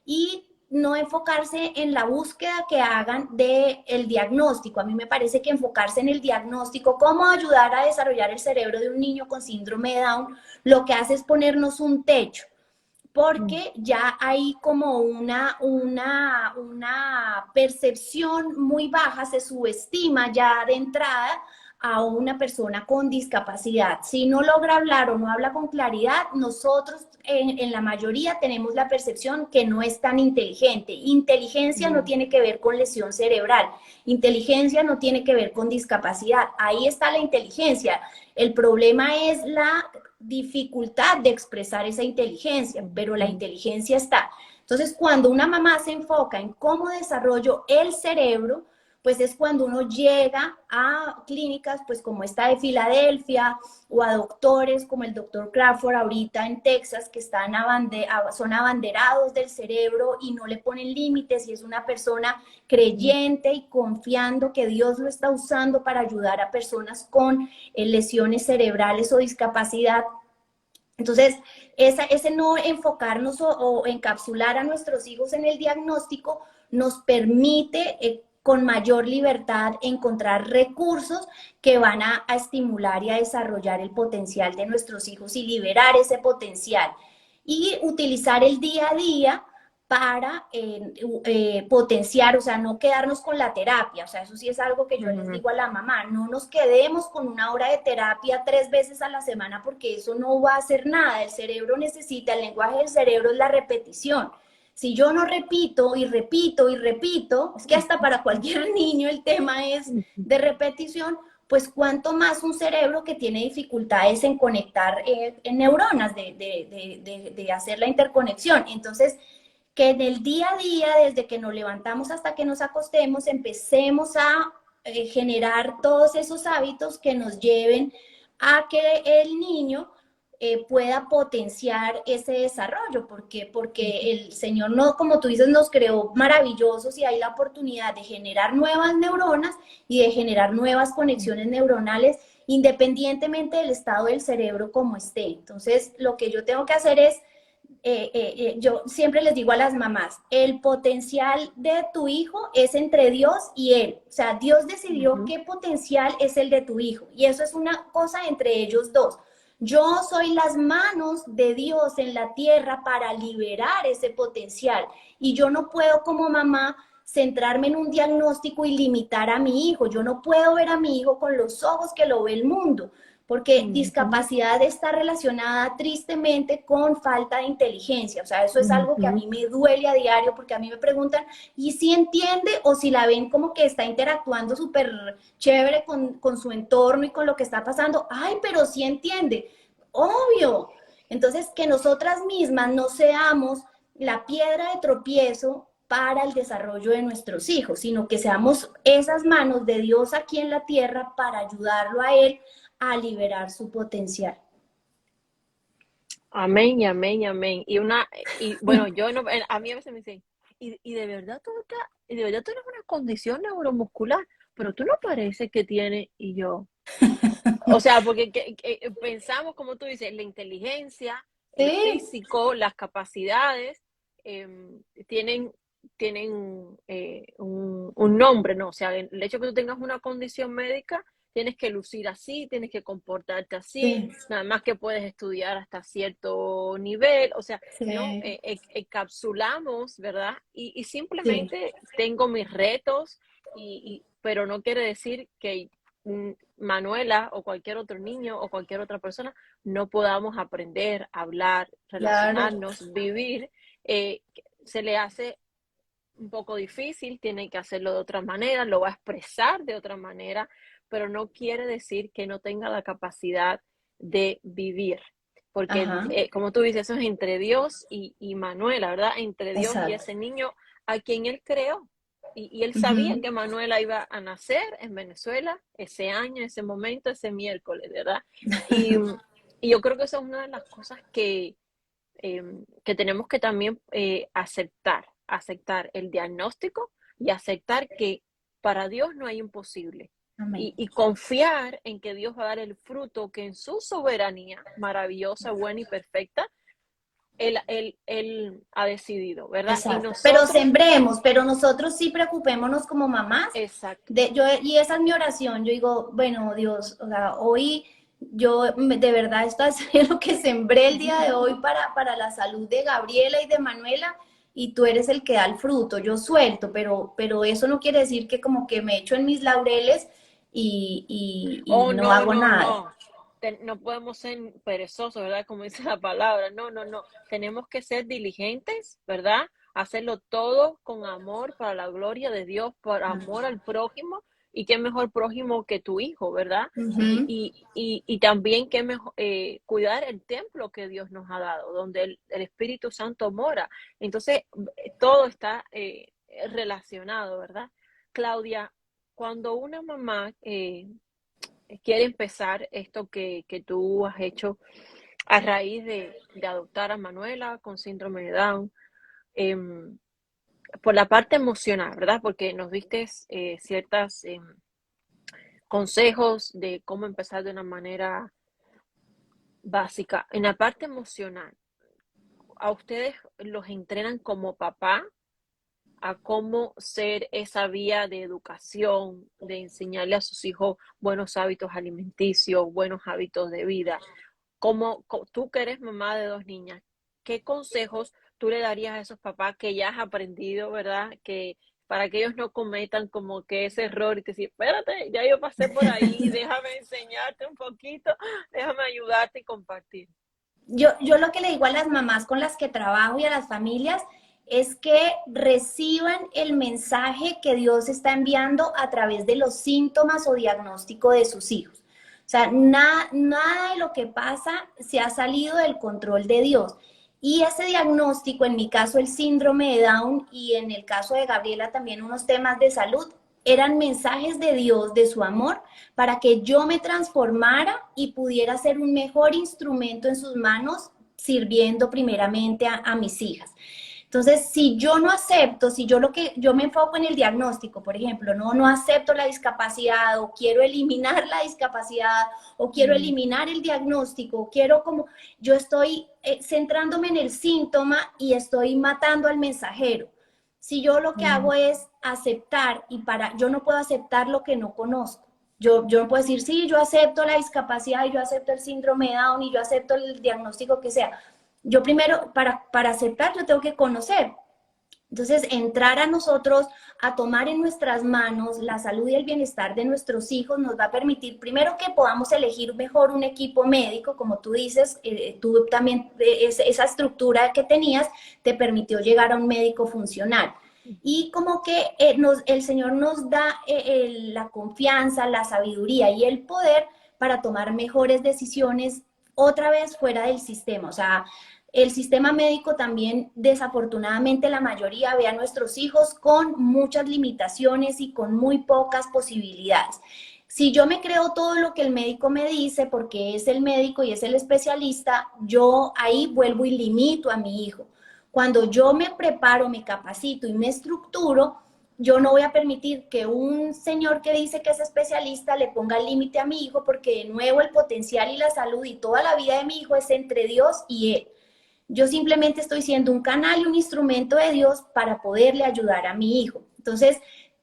[SPEAKER 2] Y no enfocarse en la búsqueda que hagan del diagnóstico. A mí me parece que enfocarse en el diagnóstico, cómo ayudar a desarrollar el cerebro de un niño con síndrome de Down, lo que hace es ponernos un techo, porque ya hay como una percepción muy baja, se subestima ya de entrada a una persona con discapacidad. Si no logra hablar o no habla con claridad, nosotros en la mayoría tenemos la percepción que no es tan inteligente. Inteligencia no tiene que ver con lesión cerebral, inteligencia no tiene que ver con discapacidad. Ahí está la inteligencia. El problema es la dificultad de expresar esa inteligencia, pero la inteligencia está. Entonces, cuando una mamá se enfoca en cómo desarrollo el cerebro, pues es cuando uno llega a clínicas pues como esta de Filadelfia o a doctores como el doctor Crawford ahorita en Texas que son abanderados del cerebro y no le ponen límites y es una persona creyente y confiando que Dios lo está usando para ayudar a personas con lesiones cerebrales o discapacidad. Entonces, ese no enfocarnos o encapsular a nuestros hijos en el diagnóstico nos permite con mayor libertad encontrar recursos que van a estimular y a desarrollar el potencial de nuestros hijos y liberar ese potencial. Y utilizar el día a día para potenciar, o sea, no quedarnos con la terapia, o sea, eso sí es algo que yo les digo a la mamá, no nos quedemos con una hora de terapia 3 veces a la semana porque eso no va a hacer nada, el cerebro necesita, el lenguaje del cerebro es la repetición. Si yo no repito y repito y repito, es que hasta para cualquier niño el tema es de repetición, pues cuanto más un cerebro que tiene dificultades en conectar en neuronas, de hacer la interconexión. Entonces, que en el día a día, desde que nos levantamos hasta que nos acostemos, empecemos a generar todos esos hábitos que nos lleven a que el niño pueda potenciar ese desarrollo, porque el Señor, no, como tú dices, nos creó maravillosos y hay la oportunidad de generar nuevas neuronas y de generar nuevas conexiones neuronales independientemente del estado del cerebro como esté. Entonces, lo que yo tengo que hacer es yo siempre les digo a las mamás, el potencial de tu hijo es entre Dios y él. O sea, Dios decidió qué potencial es el de tu hijo y eso es una cosa entre ellos dos. Yo soy las manos de Dios en la tierra para liberar ese potencial y yo no puedo como mamá centrarme en un diagnóstico y limitar a mi hijo. Yo no puedo ver a mi hijo con los ojos que lo ve el mundo porque discapacidad está relacionada tristemente con falta de inteligencia. O sea, eso es algo que a mí me duele a diario porque a mí me preguntan, ¿y si entiende o si la ven como que está interactuando súper chévere con su entorno y con lo que está pasando? Ay, pero sí entiende. Obvio. Entonces, que nosotras mismas no seamos la piedra de tropiezo para el desarrollo de nuestros hijos, sino que seamos esas manos de Dios aquí en la tierra para ayudarlo a él a liberar su potencial.
[SPEAKER 1] Amén y amén y amén. Y bueno, yo no, a mí a veces me dicen, y de verdad tú tienes una condición neuromuscular, pero tú no pareces que tienes, y yo, o sea, porque pensamos, como tú dices, la inteligencia, el
[SPEAKER 2] Sí,
[SPEAKER 1] físico, las capacidades, tienen, un nombre, ¿no? O sea, el hecho de que tú tengas una condición médica, tienes que lucir así, tienes que comportarte así,
[SPEAKER 2] sí,
[SPEAKER 1] nada más que puedes estudiar hasta cierto nivel, o sea, no,
[SPEAKER 2] sí,
[SPEAKER 1] encapsulamos, ¿verdad? Y
[SPEAKER 2] sí.
[SPEAKER 1] simplemente tengo mis retos, pero no quiere decir que Manuela o cualquier otro niño o cualquier otra persona no podamos aprender, hablar,
[SPEAKER 2] Claro.
[SPEAKER 1] relacionarnos, vivir. Se le hace un poco difícil, tiene que hacerlo de otra manera, lo va a expresar de otra manera, pero no quiere decir que no tenga la capacidad de vivir. Porque,
[SPEAKER 2] Ajá,
[SPEAKER 1] como tú dices, eso es entre Dios y Manuela, ¿verdad? Entre Dios y
[SPEAKER 2] exacto.
[SPEAKER 1] ese niño a quien él creó. Y él sabía
[SPEAKER 2] Ujú.
[SPEAKER 1] que Manuela iba a nacer en Venezuela ese año, ese momento, ese miércoles, ¿verdad? Y, y yo creo que eso es una de las cosas que tenemos que también aceptar el diagnóstico y aceptar que para Dios no hay imposible.
[SPEAKER 2] Amén.
[SPEAKER 1] Y confiar en que Dios va a dar el fruto que en su soberanía maravillosa, buena y perfecta, él ha decidido, ¿verdad? Y
[SPEAKER 2] Exacto. Pero
[SPEAKER 1] nosotros,
[SPEAKER 2] sembremos, pero nosotros sí preocupémonos como mamás.
[SPEAKER 1] exacto.
[SPEAKER 2] Y esa es mi oración. Yo digo, bueno, Dios, o sea, hoy de verdad esto es lo que sembré el día de hoy para la salud de Gabriela y de Manuela, y tú eres el que da el fruto. Yo suelto, pero eso no quiere decir que como que me echo en mis laureles y
[SPEAKER 1] Oh,
[SPEAKER 2] no
[SPEAKER 1] no,
[SPEAKER 2] hago
[SPEAKER 1] no,
[SPEAKER 2] nada.
[SPEAKER 1] no. No podemos ser perezosos, ¿verdad? Como dice la palabra. No, no, no. Tenemos que ser diligentes, ¿verdad? Hacerlo todo con amor para la gloria de Dios, por amor al prójimo. Y qué mejor prójimo que tu hijo, ¿verdad? Y,
[SPEAKER 2] Ujú.
[SPEAKER 1] y, y también qué mejor cuidar el templo que Dios nos ha dado, donde el Espíritu Santo mora. Entonces, todo está relacionado, ¿verdad? Claudia, cuando una mamá quiere empezar esto que tú has hecho a raíz de adoptar a Manuela con síndrome de Down, eh, por la parte emocional, ¿verdad? Porque nos diste ciertos consejos de cómo empezar de una manera básica. En la parte emocional, ¿a ustedes los entrenan como papá a cómo ser esa vía de educación, de enseñarle a sus hijos buenos hábitos alimenticios, buenos hábitos de vida? Como tú que eres mamá de dos niñas, ¿qué consejos tú le darías a esos papás que ya has aprendido, verdad? Que para que ellos no cometan como que ese error y te decir, espérate, ya yo pasé por ahí, déjame enseñarte un poquito, déjame ayudarte y compartir.
[SPEAKER 2] Yo lo que le digo a las mamás con las que trabajo y a las familias es que reciban el mensaje que Dios está enviando a través de los síntomas o diagnóstico de sus hijos. O sea, nada de lo que pasa se ha salido del control de Dios. Y ese diagnóstico, en mi caso el síndrome de Down y en el caso de Gabriela también unos temas de salud, eran mensajes de Dios, de su amor, para que yo me transformara y pudiera ser un mejor instrumento en sus manos, sirviendo primeramente a mis hijas. Entonces, si yo no acepto, si yo lo que yo me enfoco en el diagnóstico, por ejemplo, no acepto la discapacidad o quiero eliminar la discapacidad o quiero
[SPEAKER 1] Mm,
[SPEAKER 2] eliminar el diagnóstico, o quiero como yo estoy centrándome en el síntoma y estoy matando al mensajero. Si yo lo que
[SPEAKER 1] mm,
[SPEAKER 2] hago es aceptar yo no puedo aceptar lo que no conozco. Yo no puedo decir, sí, yo acepto la discapacidad y yo acepto el síndrome de Down y yo acepto el diagnóstico que sea. Yo primero, para aceptar, yo tengo que conocer. Entonces, entrar a nosotros a tomar en nuestras manos la salud y el bienestar de nuestros hijos nos va a permitir, primero, que podamos elegir mejor un equipo médico, como tú dices, tú también, esa estructura que tenías te permitió llegar a un médico funcional. Y como que el Señor nos da la confianza, la sabiduría y el poder para tomar mejores decisiones otra vez fuera del sistema. O sea, el sistema médico también, desafortunadamente, la mayoría ve a nuestros hijos con muchas limitaciones y con muy pocas posibilidades. Si yo me creo todo lo que el médico me dice, porque es el médico y es el especialista, yo ahí vuelvo y limito a mi hijo. Cuando yo me preparo, me capacito y me estructuro, yo no voy a permitir que un señor que dice que es especialista le ponga el límite a mi hijo, porque de nuevo el potencial y la salud y toda la vida de mi hijo es entre Dios y él. Yo simplemente estoy siendo un canal y un instrumento de Dios para poderle ayudar a mi hijo. Entonces,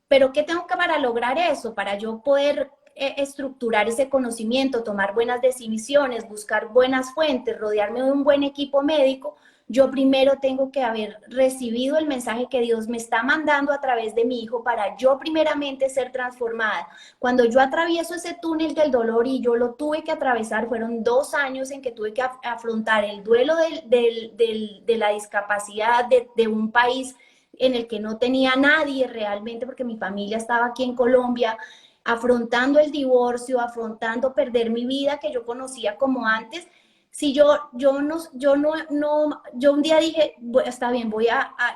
[SPEAKER 2] ¿pero qué tengo que para lograr eso? Para yo poder estructurar ese conocimiento, tomar buenas decisiones, buscar buenas fuentes, rodearme de un buen equipo médico, yo primero tengo que haber recibido el mensaje que Dios me está mandando a través de mi hijo para yo primeramente ser transformada. Cuando yo atravieso ese túnel del dolor, y yo lo tuve que atravesar, fueron 2 años en que tuve que afrontar el duelo de la discapacidad de un país en el que no tenía nadie realmente, porque mi familia estaba aquí en Colombia, afrontando el divorcio, afrontando perder mi vida que yo conocía como antes. Si yo un día dije, está bien,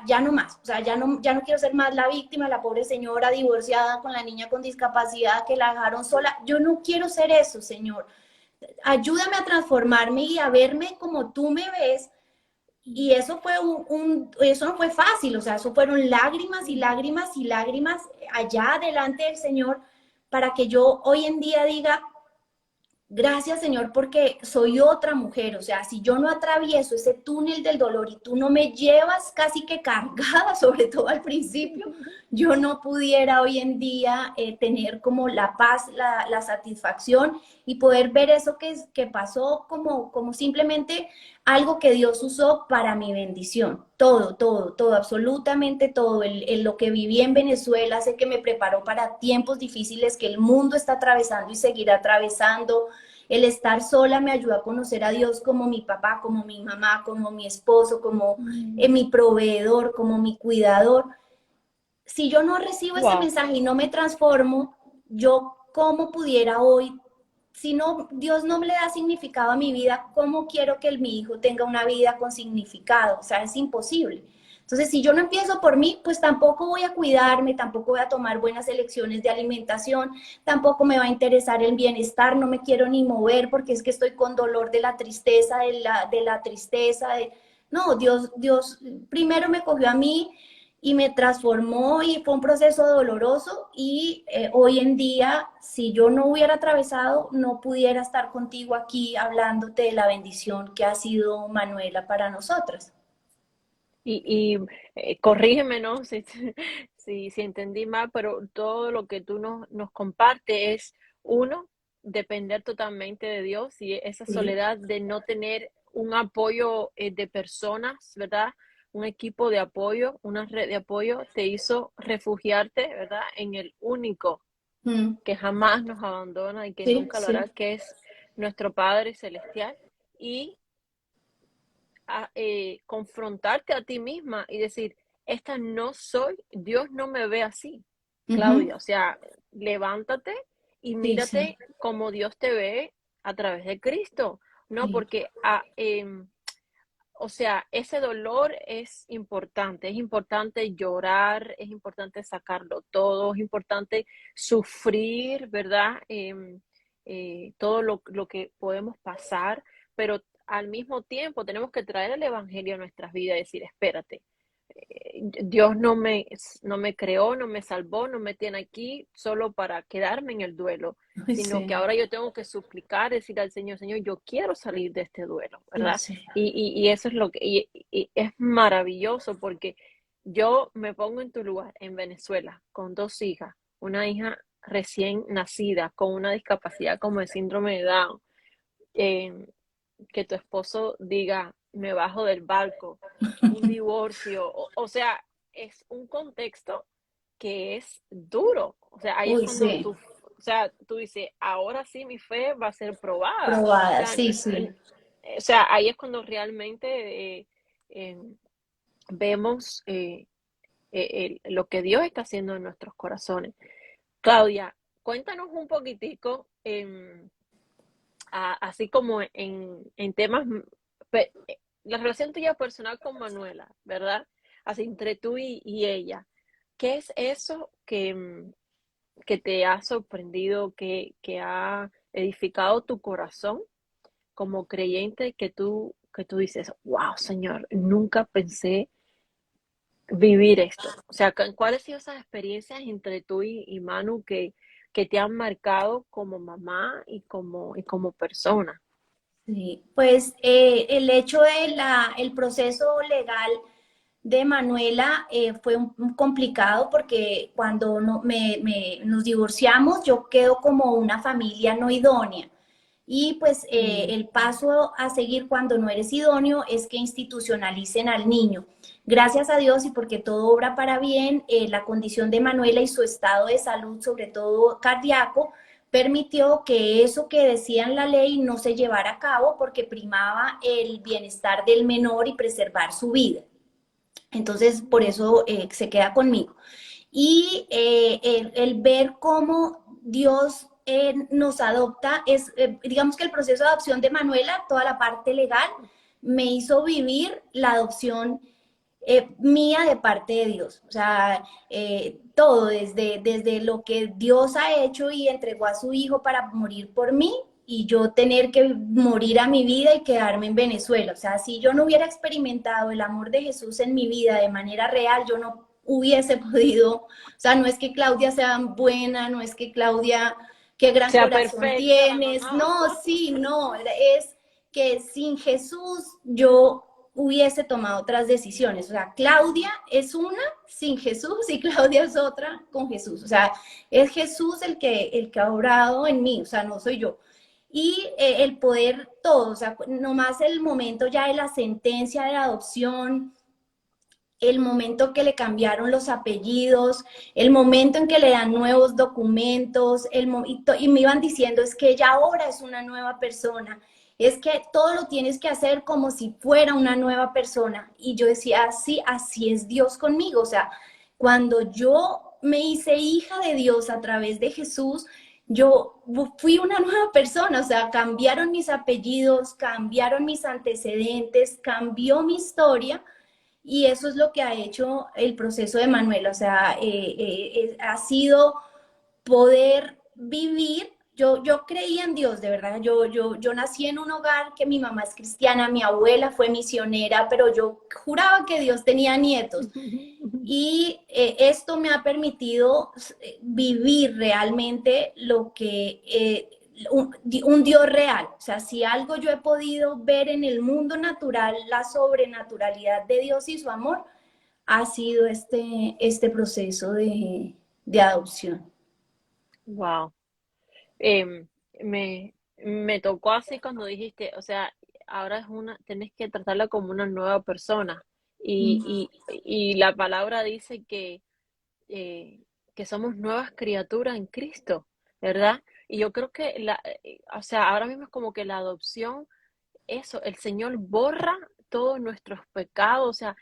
[SPEAKER 2] ya no más, o sea, ya no quiero ser más la víctima, la pobre señora divorciada con la niña con discapacidad que la dejaron sola, yo no quiero ser eso, Señor. Ayúdame a transformarme y a verme como tú me ves. Y eso fue eso no fue fácil, o sea, eso fueron lágrimas y lágrimas y lágrimas allá delante del Señor para que yo hoy en día diga, gracias, Señor, porque soy otra mujer. O sea, si yo no atravieso ese túnel del dolor y tú no me llevas casi que cargada, sobre todo al principio, yo no pudiera hoy en día tener como la paz, la satisfacción y poder ver eso que pasó como simplemente algo que Dios usó para mi bendición. Todo, todo, todo, absolutamente todo. Lo que viví en Venezuela sé que me preparó para tiempos difíciles que el mundo está atravesando y seguirá atravesando. El estar sola me ayudó a conocer a Dios como mi papá, como mi mamá, como mi esposo, como mi proveedor, como mi cuidador. Si yo no recibo ese
[SPEAKER 1] Wow.
[SPEAKER 2] mensaje y no me transformo, yo cómo pudiera hoy, si no, Dios no me le da significado a mi vida, ¿cómo quiero que mi hijo tenga una vida con significado? O sea, es imposible. Entonces, si yo no empiezo por mí, pues tampoco voy a cuidarme, tampoco voy a tomar buenas elecciones de alimentación, tampoco me va a interesar el bienestar, no me quiero ni mover porque es que estoy con dolor de la tristeza, de la tristeza. No, Dios primero me cogió a mí y me transformó y fue un proceso doloroso y hoy en día, si yo no hubiera atravesado, no pudiera estar contigo aquí hablándote de la bendición que ha sido Manuela para nosotras.
[SPEAKER 1] Corrígeme, ¿no? Si entendí mal, pero todo lo que tú nos compartes es, uno, depender totalmente de Dios y esa
[SPEAKER 2] Sí,
[SPEAKER 1] soledad de no tener un apoyo de personas, ¿verdad? Un equipo de apoyo, una red de apoyo, te hizo refugiarte, ¿verdad? En el único
[SPEAKER 2] mm,
[SPEAKER 1] que jamás nos abandona y que
[SPEAKER 2] sí,
[SPEAKER 1] nunca lo
[SPEAKER 2] sí,
[SPEAKER 1] hará, que es nuestro Padre Celestial. Y confrontarte a ti misma y decir, esta no soy, Dios no me ve así,
[SPEAKER 2] ujú,
[SPEAKER 1] Claudia. O sea, levántate y
[SPEAKER 2] sí, sí,
[SPEAKER 1] mírate como Dios te ve a través de Cristo, ¿no?
[SPEAKER 2] sí,
[SPEAKER 1] Porque, o sea, ese dolor es importante llorar, es importante sacarlo todo, es importante sufrir, ¿verdad? Todo lo que podemos pasar, pero al mismo tiempo tenemos que traer el Evangelio a nuestras vidas y decir, espérate, Dios no me creó, no me salvó, no me tiene aquí solo para quedarme en el duelo,
[SPEAKER 2] ay,
[SPEAKER 1] sino que
[SPEAKER 2] sí,
[SPEAKER 1] ahora yo tengo que suplicar, decir al Señor, Señor, yo quiero salir de este duelo,
[SPEAKER 2] sí,
[SPEAKER 1] ¿verdad?
[SPEAKER 2] sí,
[SPEAKER 1] Y eso es lo que y es maravilloso porque yo me pongo en tu lugar en Venezuela con dos hijas, una hija recién nacida con una discapacidad como el síndrome de Down, eh, que tu esposo diga, me bajo del barco, un divorcio, o sea, es un contexto que es duro. O sea, ahí es
[SPEAKER 2] uy,
[SPEAKER 1] cuando
[SPEAKER 2] sí,
[SPEAKER 1] o sea, tú dices, ahora sí mi fe va a ser probada. O
[SPEAKER 2] probada,
[SPEAKER 1] sea,
[SPEAKER 2] sí, sí,
[SPEAKER 1] ahí es cuando realmente eh, vemos lo que Dios está haciendo en nuestros corazones. Claudia, cuéntanos un poquitico, así como en temas, la relación tuya personal con Manuela, ¿verdad? Así entre tú y ella. ¿Qué es eso que te ha sorprendido, que ha edificado tu corazón como creyente que tú dices, wow, Señor, nunca pensé vivir esto? O sea, ¿cuáles han sido esas experiencias entre tú y Manu que te han marcado como mamá y como persona?
[SPEAKER 2] sí. Pues el hecho el proceso legal de Manuela fue un complicado porque cuando nos divorciamos yo quedo como una familia no idónea. Y pues
[SPEAKER 1] Mm.
[SPEAKER 2] el paso a seguir cuando no eres idóneo es que institucionalicen al niño. Gracias a Dios y porque todo obra para bien, la condición de Manuela y su estado de salud, sobre todo cardíaco, permitió que eso que decía en la ley no se llevara a cabo porque primaba el bienestar del menor y preservar su vida. Entonces, por eso se queda conmigo. Y el ver cómo Dios nos adopta, digamos que el proceso de adopción de Manuela, toda la parte legal, me hizo vivir la adopción mía de parte de Dios. O sea, todo, desde lo que Dios ha hecho y entregó a su hijo para morir por mí y yo tener que morir a mi vida y quedarme en Venezuela. O sea, si yo no hubiera experimentado el amor de Jesús en mi vida de manera real, yo no hubiese podido, o sea, no es que Claudia sea buena, no es que Claudia, qué gran
[SPEAKER 1] Sea
[SPEAKER 2] corazón
[SPEAKER 1] perfecta la
[SPEAKER 2] tienes,
[SPEAKER 1] mamá.
[SPEAKER 2] no, sí, no, es que sin Jesús yo hubiese tomado otras decisiones. O sea, Claudia es una sin Jesús y Claudia es otra con Jesús. O sea, es Jesús el que ha obrado en mí, o sea, no soy yo. Y el poder todo, o sea, nomás el momento ya de la sentencia de adopción, el momento que le cambiaron los apellidos, el momento en que le dan nuevos documentos, y me iban diciendo es que ella ahora es una nueva persona, es que todo lo tienes que hacer como si fuera una nueva persona. Y yo decía, así, así es Dios conmigo. O sea, cuando yo me hice hija de Dios a través de Jesús, yo fui una nueva persona, o sea, cambiaron mis apellidos, cambiaron mis antecedentes, cambió mi historia y eso es lo que ha hecho el proceso de Manuel, o sea, ha sido poder vivir. Yo creí en Dios, de verdad. Yo nací en un hogar que mi mamá es cristiana, mi abuela fue misionera, pero yo juraba que Dios tenía nietos. Y esto me ha permitido vivir realmente lo que un Dios real. O sea, si algo yo he podido ver en el mundo natural, la sobrenaturalidad de Dios y su amor, ha sido este proceso de adopción.
[SPEAKER 1] Wow. Me tocó así cuando dijiste, o sea, ahora tenés que tratarla como una nueva persona. Y la palabra dice que somos nuevas criaturas en Cristo, ¿verdad? Y yo creo que o sea, ahora mismo es como que la adopción, eso, el Señor borra todos nuestros pecados, o sea,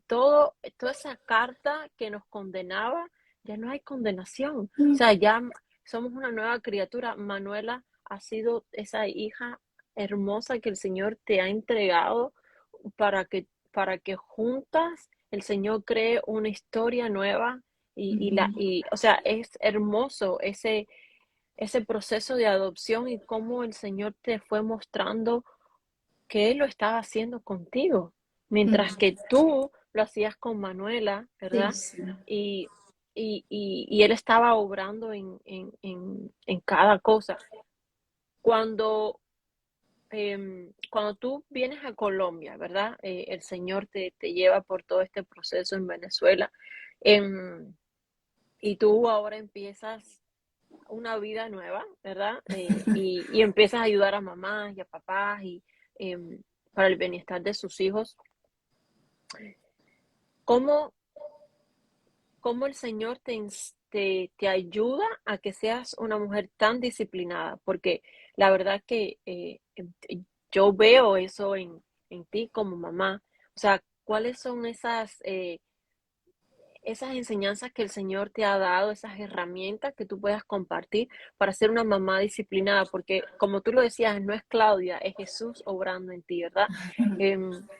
[SPEAKER 1] toda esa carta que nos condenaba, ya no hay condenación. O sea, ya somos una nueva criatura. Manuela ha sido esa hija hermosa que el Señor te ha entregado para que juntas el Señor cree una historia nueva o sea, es hermoso ese proceso de adopción y cómo el Señor te fue mostrando que Él lo estaba haciendo contigo, mientras que tú lo hacías con Manuela,
[SPEAKER 2] Sí,
[SPEAKER 1] ¿verdad?
[SPEAKER 2] sí.
[SPEAKER 1] Y, y Él estaba obrando en cada cosa. Cuando, cuando tú vienes a Colombia, ¿verdad? El Señor te lleva por todo este proceso en Venezuela, em, y tú ahora empiezas una vida nueva, ¿verdad? Y empiezas a ayudar a mamás y a papás para el bienestar de sus hijos. ¿Cómo, cómo el Señor te ayuda a que seas una mujer tan disciplinada? Porque la verdad que yo veo eso en ti como mamá. O sea, ¿cuáles son esas enseñanzas que el Señor te ha dado, esas herramientas que tú puedas compartir para ser una mamá disciplinada? Porque como tú lo decías, no es Claudia, es Jesús obrando en ti, ¿verdad?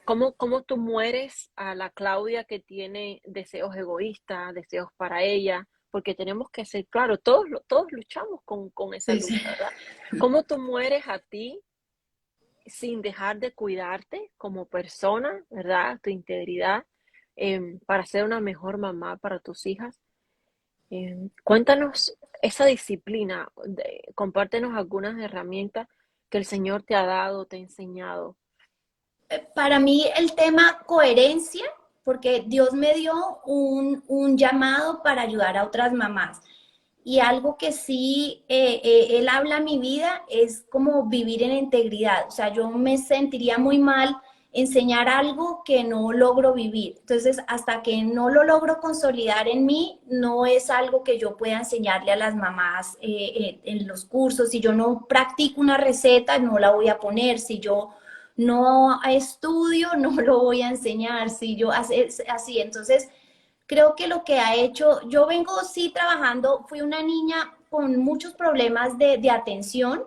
[SPEAKER 1] ¿Cómo tú mueres a la Claudia que tiene deseos egoístas, deseos para ella? Porque tenemos que ser claros, todos luchamos con esa
[SPEAKER 2] Sí, sí.
[SPEAKER 1] lucha, ¿verdad? ¿Cómo tú mueres a ti sin dejar de cuidarte como persona, ¿verdad? Tu integridad, para ser una mejor mamá para tus hijas? Cuéntanos esa disciplina, compártenos algunas herramientas que el Señor te ha dado, te ha enseñado.
[SPEAKER 2] Para mí el tema coherencia, porque Dios me dio un llamado para ayudar a otras mamás. Y algo que sí, Él habla a mi vida es como vivir en integridad. O sea, yo me sentiría muy mal enseñar algo que no logro vivir. Entonces, hasta que no lo logro consolidar en mí, no es algo que yo pueda enseñarle a las mamás en los cursos. Si yo no practico una receta, no la voy a poner. Si yo no estudio, no lo voy a enseñar. Si yo así, entonces creo que lo que ha hecho, yo vengo sí trabajando, fui una niña con muchos problemas de atención,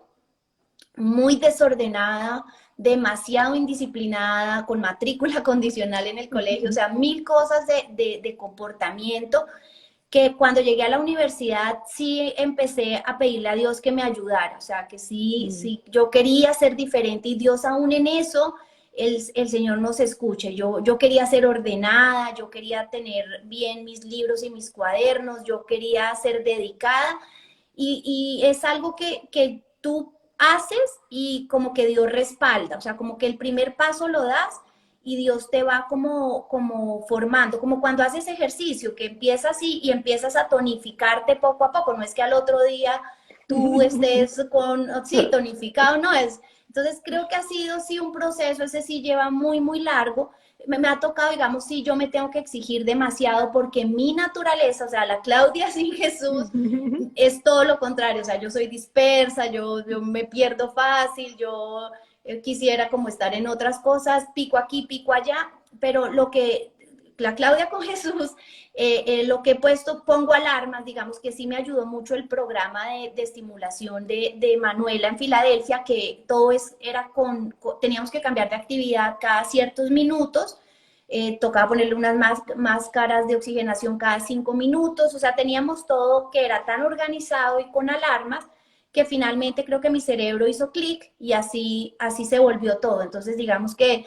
[SPEAKER 2] muy desordenada, demasiado indisciplinada, con matrícula condicional en el colegio, o sea, mil cosas de comportamiento, que cuando llegué a la universidad sí empecé a pedirle a Dios que me ayudara, o sea, que sí, yo quería ser diferente y Dios aún en eso, el Señor nos escuche. Yo quería ser ordenada, yo quería tener bien mis libros y mis cuadernos, yo quería ser dedicada y es algo que tú haces y como que Dios respalda, o sea, como que el primer paso lo das y Dios te va como formando, como cuando haces ejercicio, que empiezas y empiezas a tonificarte poco a poco, no es que al otro día tú estés sí, tonificado, no es. Entonces creo que ha sido sí un proceso, ese sí lleva muy, muy largo. Me ha tocado, digamos, sí, yo me tengo que exigir demasiado porque mi naturaleza, o sea, la Claudia sin Jesús, es todo lo contrario, o sea, yo soy dispersa, yo me pierdo fácil, yo quisiera como estar en otras cosas, pico aquí, pico allá, pero lo que la Claudia con Jesús, lo que he puesto, pongo alarmas, digamos que sí me ayudó mucho el programa de estimulación de Manuela en Filadelfia, que todo era teníamos que cambiar de actividad cada ciertos minutos, tocaba ponerle unas máscaras de oxigenación cada 5 minutos, o sea, teníamos todo que era tan organizado y con alarmas que finalmente creo que mi cerebro hizo clic y así se volvió todo. Entonces, digamos que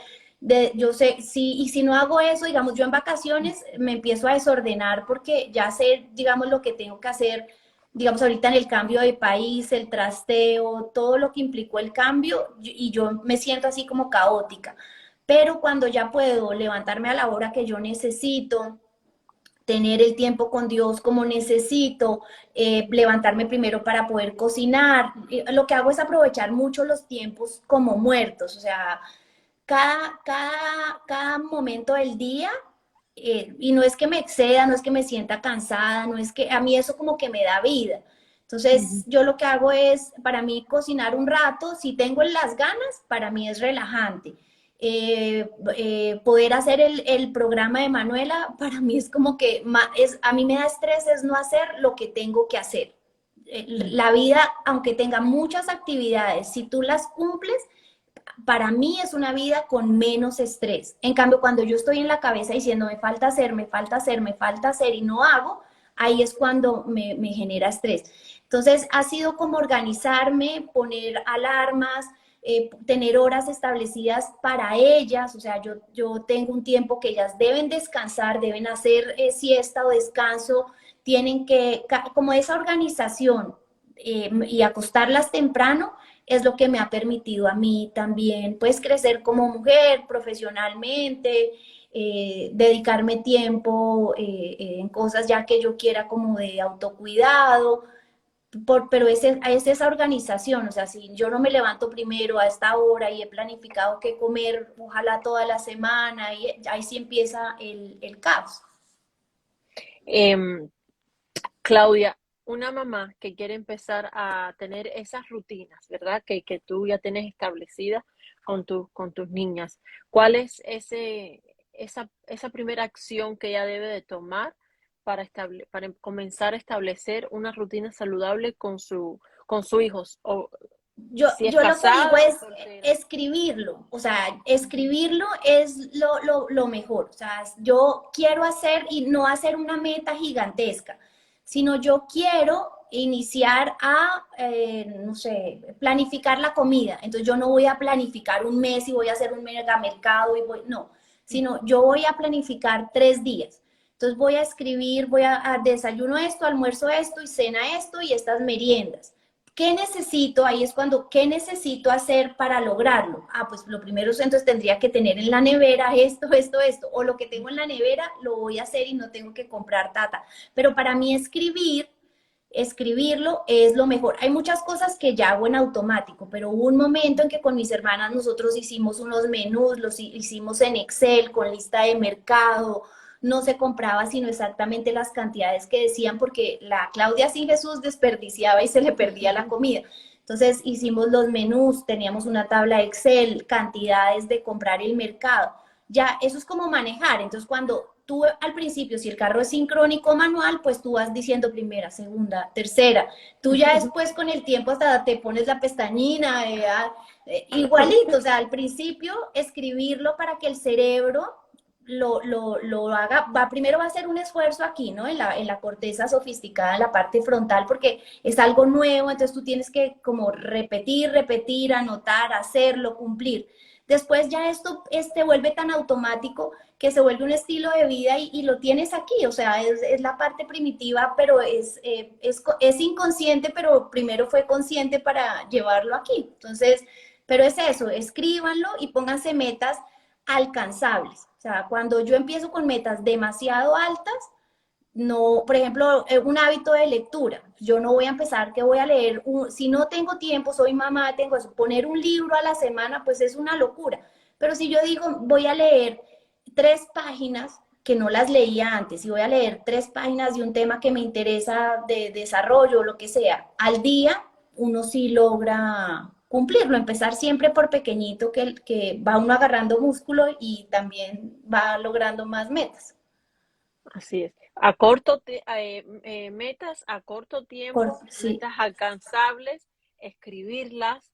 [SPEAKER 2] yo sé, y si no hago eso, digamos, yo en vacaciones me empiezo a desordenar porque ya sé, digamos, lo que tengo que hacer, digamos, ahorita en el cambio de país, el trasteo, todo lo que implicó el cambio, y yo me siento así como caótica. Pero cuando ya puedo levantarme a la hora que yo necesito, tener el tiempo con Dios como necesito, levantarme primero para poder cocinar. Lo que hago es aprovechar mucho los tiempos como muertos, o sea, cada momento del día, y no es que me exceda, no es que me sienta cansada, no es que a mí eso como que me da vida. Entonces, yo lo que hago es, para mí, cocinar un rato, si tengo las ganas, para mí es relajante. Poder hacer el programa de Manuela, para mí es como que a mí me da estrés es no hacer lo que tengo que hacer. La vida, aunque tenga muchas actividades, si tú las cumples, para mí es una vida con menos estrés. En cambio, cuando yo estoy en la cabeza diciendo me falta hacer, me falta hacer, me falta hacer y no hago, ahí es cuando me genera estrés. Entonces, ha sido como organizarme, poner alarmas, tener horas establecidas para ellas, o sea, yo tengo un tiempo que ellas deben descansar, deben hacer siesta o descanso, tienen que, como esa organización y acostarlas temprano, es lo que me ha permitido a mí también, pues, crecer como mujer profesionalmente, dedicarme tiempo en cosas ya que yo quiera como de autocuidado, pero es esa organización, o sea, si yo no me levanto primero a esta hora y he planificado qué comer, ojalá toda la semana, y ahí sí empieza el caos.
[SPEAKER 1] Em, Claudia, una mamá que quiere empezar a tener esas rutinas, ¿verdad? Que tú ya tienes establecidas con tus niñas. ¿Cuál es esa primera acción que ella debe de tomar para comenzar a establecer una rutina saludable con su hijos? O si es
[SPEAKER 2] Yo lo que digo
[SPEAKER 1] casada o
[SPEAKER 2] es
[SPEAKER 1] soltera.
[SPEAKER 2] escribirlo, o sea, escribirlo es lo mejor, o sea, yo quiero hacer y no hacer una meta gigantesca, sino yo quiero iniciar a, no sé, planificar la comida, entonces yo no voy a planificar un mes y voy a hacer un mega mercado no, sino yo voy a planificar 3 días. Entonces voy a escribir, voy a desayuno esto, almuerzo esto y cena esto y estas meriendas. ¿Qué necesito? Ahí es cuando, ¿qué necesito hacer para lograrlo? Ah, pues lo primero es, entonces tendría que tener en la nevera esto, o lo que tengo en la nevera lo voy a hacer y no tengo que comprar tata. Pero para mí escribirlo es lo mejor. Hay muchas cosas que ya hago en automático, pero hubo un momento en que con mis hermanas nosotros hicimos unos menús, los hicimos en Excel con lista de mercado, no se compraba sino exactamente las cantidades que decían porque la Claudia sin Jesús desperdiciaba y se le perdía la comida. Entonces hicimos los menús, teníamos una tabla Excel, cantidades de comprar el mercado. Ya eso es como manejar. Entonces cuando tú al principio, si el carro es sincrónico o manual, pues tú vas diciendo primera, segunda, tercera. Tú ya después con el tiempo hasta te pones la pestañina, igualito, o sea, al principio escribirlo para que el cerebro lo haga, primero va a ser un esfuerzo aquí, ¿no? En la corteza sofisticada, en la parte frontal, porque es algo nuevo, entonces tú tienes que como repetir, anotar, hacerlo, cumplir. Después ya esto este vuelve tan automático que se vuelve un estilo de vida y lo tienes aquí, o sea, es la parte primitiva, pero es inconsciente, pero primero fue consciente para llevarlo aquí. Entonces, pero es eso, escríbanlo y pónganse metas alcanzables. O sea, cuando yo empiezo con metas demasiado altas, no, por ejemplo, un hábito de lectura. Yo no voy a empezar que voy a leer, si no tengo tiempo, soy mamá, tengo eso, poner un libro a la semana, pues es una locura. Pero si yo digo, voy a leer 3 páginas que no las leía antes, y voy a leer 3 páginas de un tema que me interesa de desarrollo o lo que sea, al día, uno sí logra cumplirlo, empezar siempre por pequeñito, que va uno agarrando músculo y también va logrando más metas.
[SPEAKER 1] Así es. Metas a corto tiempo,
[SPEAKER 2] Sí,
[SPEAKER 1] metas alcanzables, escribirlas,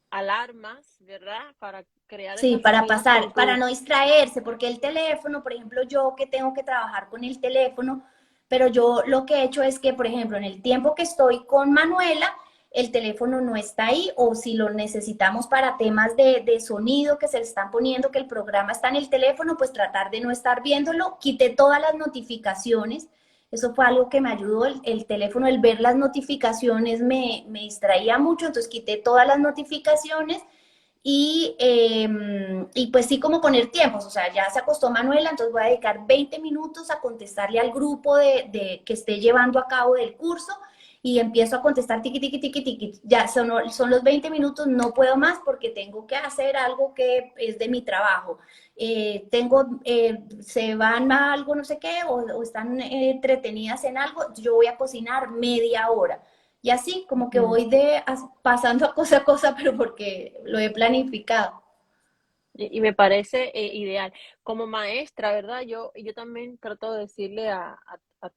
[SPEAKER 1] alarmas, ¿verdad? Para crear
[SPEAKER 2] sí,
[SPEAKER 1] esas
[SPEAKER 2] para
[SPEAKER 1] rutinas
[SPEAKER 2] pasar,
[SPEAKER 1] con
[SPEAKER 2] para
[SPEAKER 1] tu...
[SPEAKER 2] no distraerse, porque el teléfono, por ejemplo, yo que tengo que trabajar con el teléfono, pero yo lo que he hecho es que, por ejemplo, en el tiempo que estoy con Manuela, el teléfono no está ahí, o si lo necesitamos para temas de sonido que se le están poniendo, que el programa está en el teléfono, pues tratar de no estar viéndolo, quité todas las notificaciones. Eso fue algo que me ayudó, el teléfono, el ver las notificaciones me distraía mucho, entonces quité todas las notificaciones y pues sí como poner tiempos, o sea, ya se acostó Manuela, entonces voy a dedicar 20 minutos a contestarle al grupo que esté llevando a cabo del curso y empiezo a contestar tiqui, tiqui, tiqui, tiqui. Ya son los 20 minutos, no puedo más porque tengo que hacer algo que es de mi trabajo. Se van a algo, no sé qué, o están entretenidas en algo, yo voy a cocinar media hora. Y así, como que
[SPEAKER 1] Mm.
[SPEAKER 2] voy pasando a cosa, pero porque lo he planificado.
[SPEAKER 1] Y me parece ideal. Como maestra, ¿verdad? Yo también trato de decirle a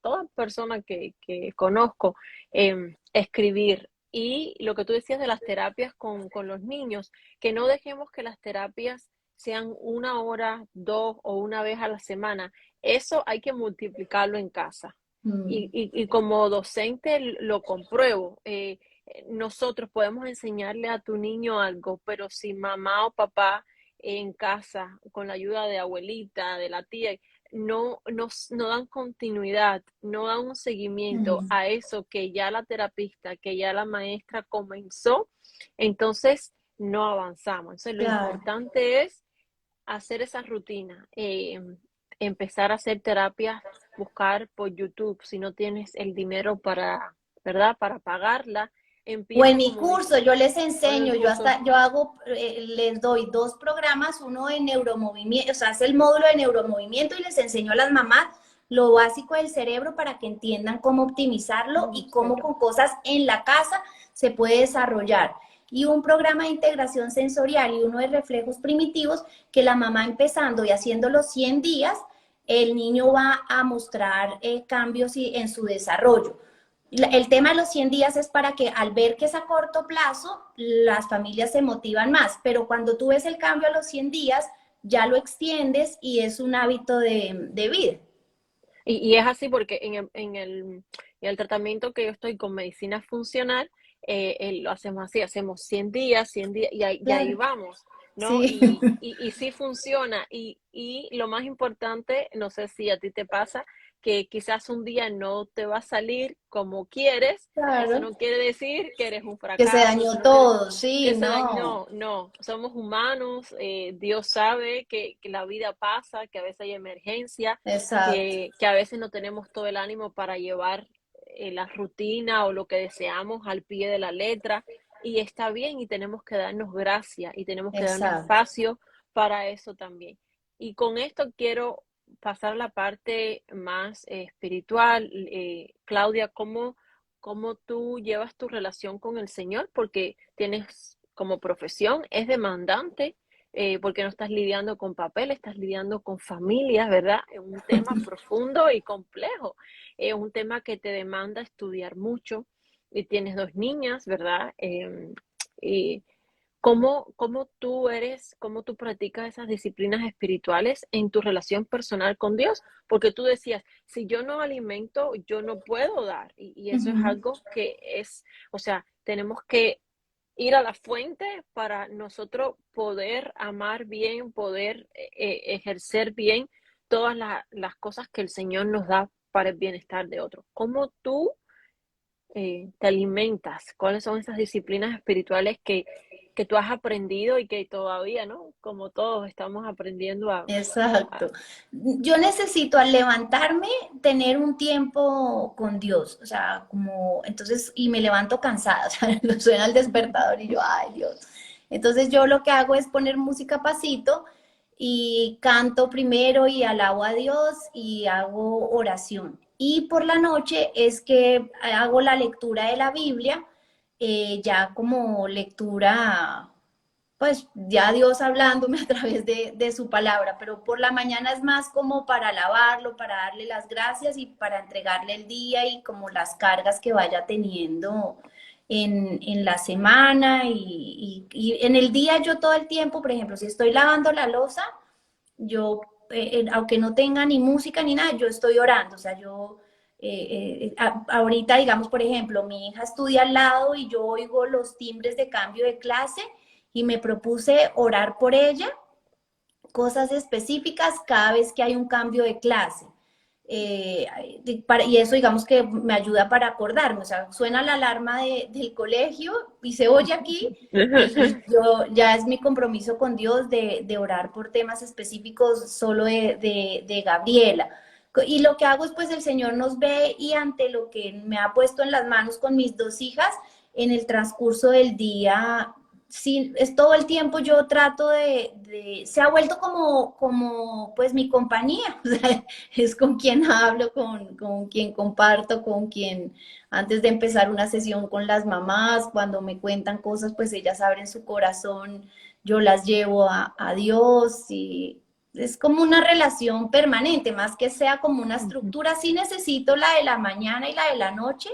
[SPEAKER 1] toda persona que conozco, escribir. Y lo que tú decías de las terapias con los niños, que no dejemos que las terapias sean 1 hora, dos o una vez a la semana. Eso hay que multiplicarlo en casa.
[SPEAKER 2] Mm,
[SPEAKER 1] Y como docente lo compruebo. Nosotros podemos enseñarle a tu niño algo, pero si mamá o papá en casa, con la ayuda de abuelita, de la tía, no dan continuidad, no dan un seguimiento
[SPEAKER 2] mm,
[SPEAKER 1] a eso que ya la terapista, que ya la maestra comenzó, entonces no avanzamos. Entonces lo
[SPEAKER 2] claro.
[SPEAKER 1] importante es hacer esa rutina, empezar a hacer terapias, buscar por YouTube, si no tienes el dinero para, ¿verdad? Para pagarla,
[SPEAKER 2] O en
[SPEAKER 1] empieza
[SPEAKER 2] mi
[SPEAKER 1] como
[SPEAKER 2] curso, yo les
[SPEAKER 1] con el
[SPEAKER 2] enseño,
[SPEAKER 1] curso.
[SPEAKER 2] yo hago, les doy 2 programas, uno de neuromovimiento, o sea, es el módulo de neuromovimiento y les enseño a las mamás lo básico del cerebro para que entiendan cómo optimizarlo y cómo
[SPEAKER 1] Cero.
[SPEAKER 2] con cosas en la casa se puede desarrollar. Y un programa de integración sensorial y uno de reflejos primitivos que la mamá empezando y haciendo los 100 días, el niño va a mostrar cambios en su desarrollo. El tema de los 100 días es para que al ver que es a corto plazo, las familias se motivan más, pero cuando tú ves el cambio a los 100 días, ya lo extiendes y es un hábito de vida.
[SPEAKER 1] Y es así porque en el tratamiento que yo estoy con medicina funcional, lo hacemos así, hacemos 100 días, 100 días, y ahí
[SPEAKER 2] Claro.
[SPEAKER 1] vamos, ¿no?
[SPEAKER 2] Sí,
[SPEAKER 1] Y sí funciona. Y lo más importante, no sé si a ti te pasa, que quizás un día no te va a salir como quieres, eso
[SPEAKER 2] claro.
[SPEAKER 1] no quiere decir que eres un
[SPEAKER 2] Que se
[SPEAKER 1] fracaso, eso
[SPEAKER 2] dañó
[SPEAKER 1] no quiere
[SPEAKER 2] todo, sí,
[SPEAKER 1] que se
[SPEAKER 2] no.
[SPEAKER 1] dañó. No, somos humanos, Dios sabe que la vida pasa, que a veces hay emergencia,
[SPEAKER 2] Exacto,
[SPEAKER 1] que a veces no tenemos todo el ánimo para llevar la rutina o lo que deseamos al pie de la letra, y está bien y tenemos que darnos gracias y tenemos que darnos
[SPEAKER 2] exacto.
[SPEAKER 1] espacio para eso también. Y con esto quiero pasar a la parte más espiritual. Claudia, ¿cómo tú llevas tu relación con el Señor? Porque tienes como profesión, es demandante, porque no estás lidiando con papel, estás lidiando con familias, ¿verdad? Es un tema profundo y complejo, es un tema que te demanda estudiar mucho y tienes dos niñas, ¿verdad? Y ¿cómo tú eres, cómo tú practicas esas disciplinas espirituales en tu relación personal con Dios? Porque tú decías, si yo no alimento, yo no puedo dar. Y eso es
[SPEAKER 2] Ujú.
[SPEAKER 1] algo que es, o sea, tenemos que ir a la fuente para nosotros poder amar bien, poder ejercer bien todas las cosas que el Señor nos da para el bienestar de otros. ¿Cómo tú te alimentas? ¿Cuáles son esas disciplinas espirituales que tú has aprendido y que todavía, ¿no? Como todos estamos aprendiendo
[SPEAKER 2] Exacto.
[SPEAKER 1] a-
[SPEAKER 2] Yo necesito al levantarme tener un tiempo con Dios, o sea, como, entonces, y me levanto cansada, o sea, suena el despertador y yo, ay Dios. Entonces yo lo que hago es poner música pasito y canto primero y alabo a Dios y hago oración. Y por la noche es que hago la lectura de la Biblia, ya como lectura pues ya Dios hablándome a través de su palabra, pero por la mañana es más como para alabarlo, para darle las gracias y para entregarle el día y como las cargas que vaya teniendo en la semana y en el día yo todo el tiempo, por ejemplo, si estoy lavando la loza, yo, aunque no tenga ni música ni nada, yo estoy orando, o sea, yo ahorita, digamos, por ejemplo, mi hija estudia al lado y yo oigo los timbres de cambio de clase y me propuse orar por ella, cosas específicas cada vez que hay un cambio de clase. Eh, y eso digamos que me ayuda para acordarme, o sea, suena la alarma del colegio y se oye aquí y yo ya es mi compromiso con Dios de orar por temas específicos solo de Gabriela. Y lo que hago es pues el Señor nos ve y ante lo que me ha puesto en las manos con mis dos hijas, en el transcurso del día sí, es todo el tiempo yo trato se ha vuelto como pues mi compañía, o sea, es con quien hablo, con quien comparto, con quien antes de empezar una sesión con las mamás, cuando me cuentan cosas, pues ellas abren su corazón, yo las llevo a Dios y es como una relación permanente, más que sea como una estructura, sí necesito la de la mañana y la de la noche,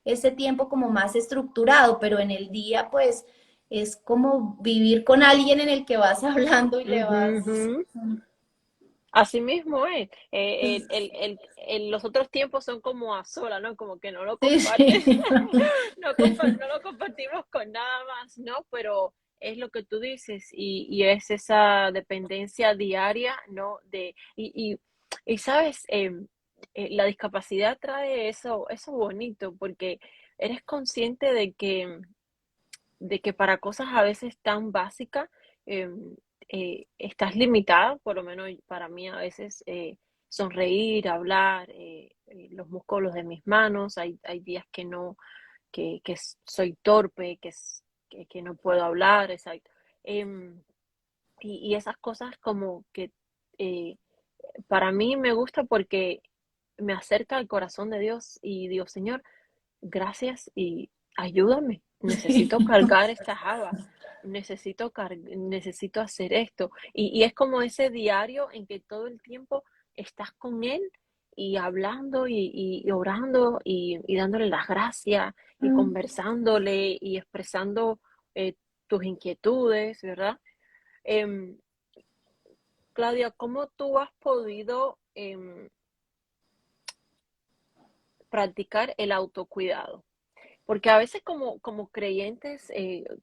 [SPEAKER 2] ese tiempo como más estructurado, pero en el día pues es como vivir con alguien en el que vas hablando y le
[SPEAKER 1] Ujú,
[SPEAKER 2] vas...
[SPEAKER 1] ujú. Así mismo es. Los otros tiempos son como a sola, ¿no? Como que no lo
[SPEAKER 2] Sí,
[SPEAKER 1] compartes,
[SPEAKER 2] sí.
[SPEAKER 1] no lo compartimos con nada más, ¿no? Pero es lo que tú dices y es esa dependencia diaria, ¿no? Y sabes, la discapacidad trae eso bonito porque eres consciente de que para cosas a veces tan básicas estás limitada, por lo menos para mí a veces sonreír, hablar, los músculos de mis manos, hay días que no, soy torpe, que no puedo hablar, exacto. Em, y esas cosas como que eh, para mí me gusta porque me acerca al corazón de Dios y digo, Señor, gracias y ayúdame. Necesito cargar esta java, necesito hacer esto. Y es como ese diario en que todo el tiempo estás con él y hablando y orando y dándole las gracias y conversándole y expresando eh, tus inquietudes, ¿verdad? Em, Claudia, ¿cómo tú has podido practicar el autocuidado? Porque a veces como creyentes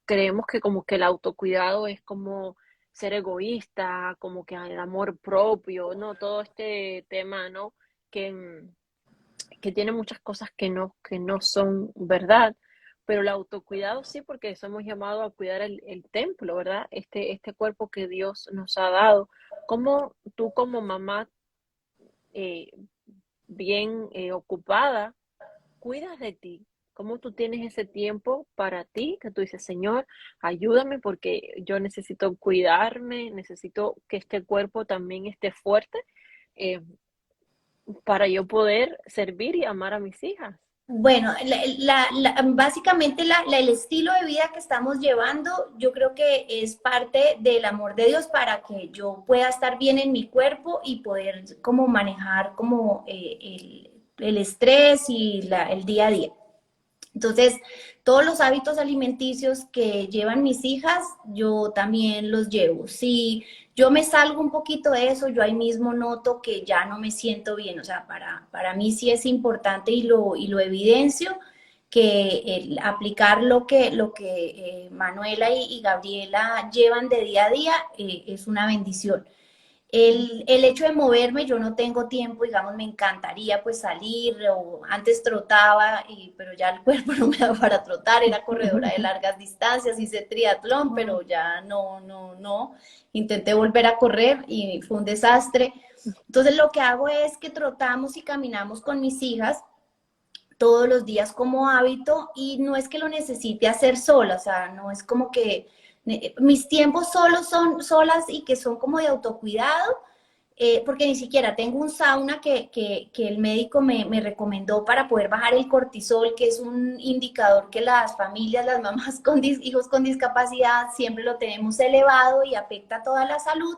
[SPEAKER 1] creemos que como que el autocuidado es como ser egoísta, como que el amor propio, ¿no? Todo este tema, ¿no? Que, que tiene muchas cosas que no son verdad, pero el autocuidado sí, porque somos llamados a cuidar el templo, ¿verdad? Este cuerpo que Dios nos ha dado. ¿Cómo tú como mamá eh, bien ocupada cuidas de ti? ¿Cómo tú tienes ese tiempo para ti? Que tú dices, Señor, ayúdame porque yo necesito cuidarme, necesito que este cuerpo también esté fuerte eh, para yo poder servir y amar a mis hijas.
[SPEAKER 2] Bueno, básicamente el estilo de vida que estamos llevando, yo creo que es parte del amor de Dios para que yo pueda estar bien en mi cuerpo y poder como manejar como el estrés y el día a día. Entonces, todos los hábitos alimenticios que llevan mis hijas, yo también los llevo. Si yo me salgo un poquito de eso, yo ahí mismo noto que ya no me siento bien. O sea, para mí sí es importante y lo evidencio que el aplicar lo que Manuela y Gabriela llevan de día a día es una bendición. El hecho de moverme, yo no tengo tiempo, digamos, me encantaría pues salir, o antes trotaba, pero ya el cuerpo no me da para trotar, era corredora de largas distancias, hice triatlón, pero ya no, intenté volver a correr y fue un desastre. Entonces lo que hago es que trotamos y caminamos con mis hijas todos los días como hábito y no es que lo necesite hacer sola, o sea, no es como que mis tiempos solos son solas y que son como de autocuidado, porque ni siquiera tengo un sauna que el médico me recomendó para poder bajar el cortisol, que es un indicador que las familias, las mamás con hijos con discapacidad siempre lo tenemos elevado y afecta a toda la salud.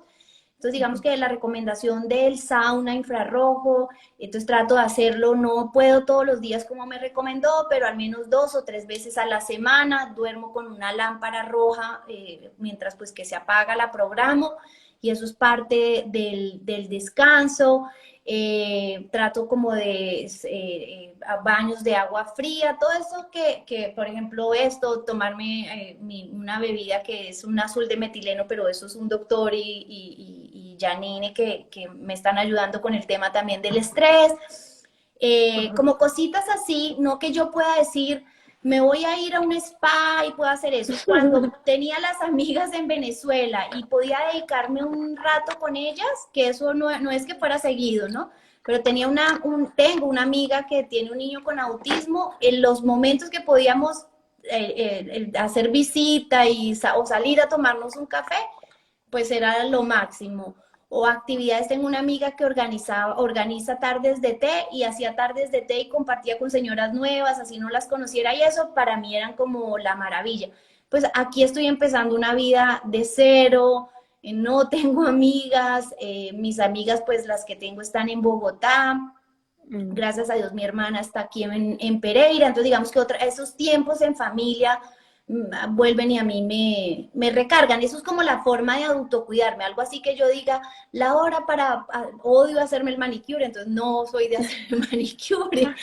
[SPEAKER 2] Entonces, digamos que la recomendación del sauna infrarrojo, entonces trato de hacerlo, no puedo todos los días como me recomendó, pero al menos 2 o 3 veces a la semana, duermo con una lámpara roja, mientras pues que se apaga la programo, y eso es parte del descanso. Trato como de baños de agua fría, todo eso por ejemplo, esto, tomarme una bebida que es un azul de metileno, pero eso es un doctor y Janine que me están ayudando con el tema también del estrés. Como cositas así, no que yo pueda decir, me voy a ir a un spa y puedo hacer eso. Cuando tenía las amigas en Venezuela y podía dedicarme un rato con ellas, que eso no es que fuera seguido, ¿no? Pero tengo una amiga que tiene un niño con autismo, en los momentos que podíamos hacer visita o salir a tomarnos un café, pues era lo máximo. O actividades, tengo una amiga que organiza tardes de té y hacía tardes de té y compartía con señoras nuevas, así no las conociera y eso para mí eran como la maravilla. Pues aquí estoy empezando una vida de cero, no tengo amigas, mis amigas pues las que tengo están en Bogotá, gracias a Dios mi hermana está aquí en Pereira, entonces digamos que esos tiempos en familia vuelven y a mí me recargan. Eso es como la forma de autocuidarme, algo así que yo diga, la hora odio hacerme el manicure, entonces no soy de hacer el manicure.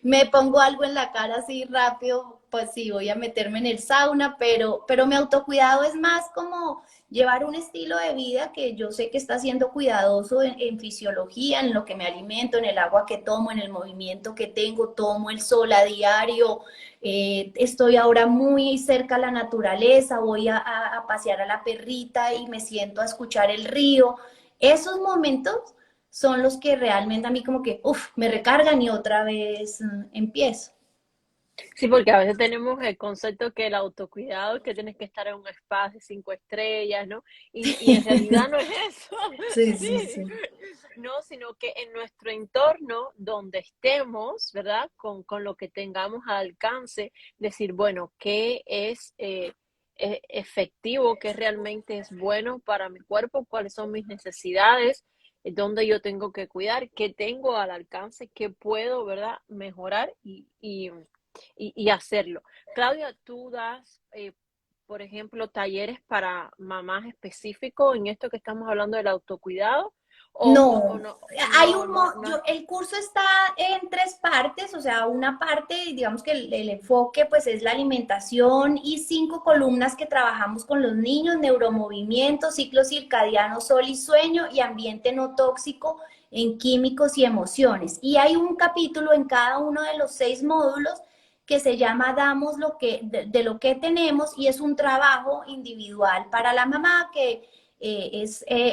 [SPEAKER 2] Me pongo algo en la cara así rápido, pues sí, voy a meterme en el sauna, pero mi autocuidado es más como llevar un estilo de vida que yo sé que está siendo cuidadoso en fisiología, en lo que me alimento, en el agua que tomo, en el movimiento que tengo, tomo el sol a diario, estoy ahora muy cerca a la naturaleza, voy a pasear a la perrita y me siento a escuchar el río. Esos momentos son los que realmente a mí como que, me recargan y otra vez empiezo.
[SPEAKER 1] Sí, porque a veces tenemos el concepto que el autocuidado es que tienes que estar en un spa de 5 estrellas, ¿no? Y en realidad no es eso.
[SPEAKER 2] Sí, sí,
[SPEAKER 1] Sí.
[SPEAKER 2] sí.
[SPEAKER 1] No, sino que en nuestro entorno, donde estemos, ¿verdad? Con lo que tengamos al alcance, decir, bueno, ¿qué es efectivo, qué realmente es bueno para mi cuerpo? ¿Cuáles son mis necesidades? ¿Dónde yo tengo que cuidar? ¿Qué tengo al alcance? ¿Qué puedo, verdad? Mejorar y hacerlo. Claudia, tú das, por ejemplo, talleres para mamás específicos en esto que estamos hablando del autocuidado, o
[SPEAKER 2] No,
[SPEAKER 1] no,
[SPEAKER 2] hay
[SPEAKER 1] no.
[SPEAKER 2] el curso está en 3 partes, o sea, una parte, digamos que el enfoque pues es la alimentación y 5 columnas que trabajamos con los niños, neuromovimiento, ciclo circadiano, sol y sueño y ambiente no tóxico en químicos y emociones. Y hay un capítulo en cada uno de los 6 módulos que se llama Damos de lo que tenemos y es un trabajo individual para la mamá que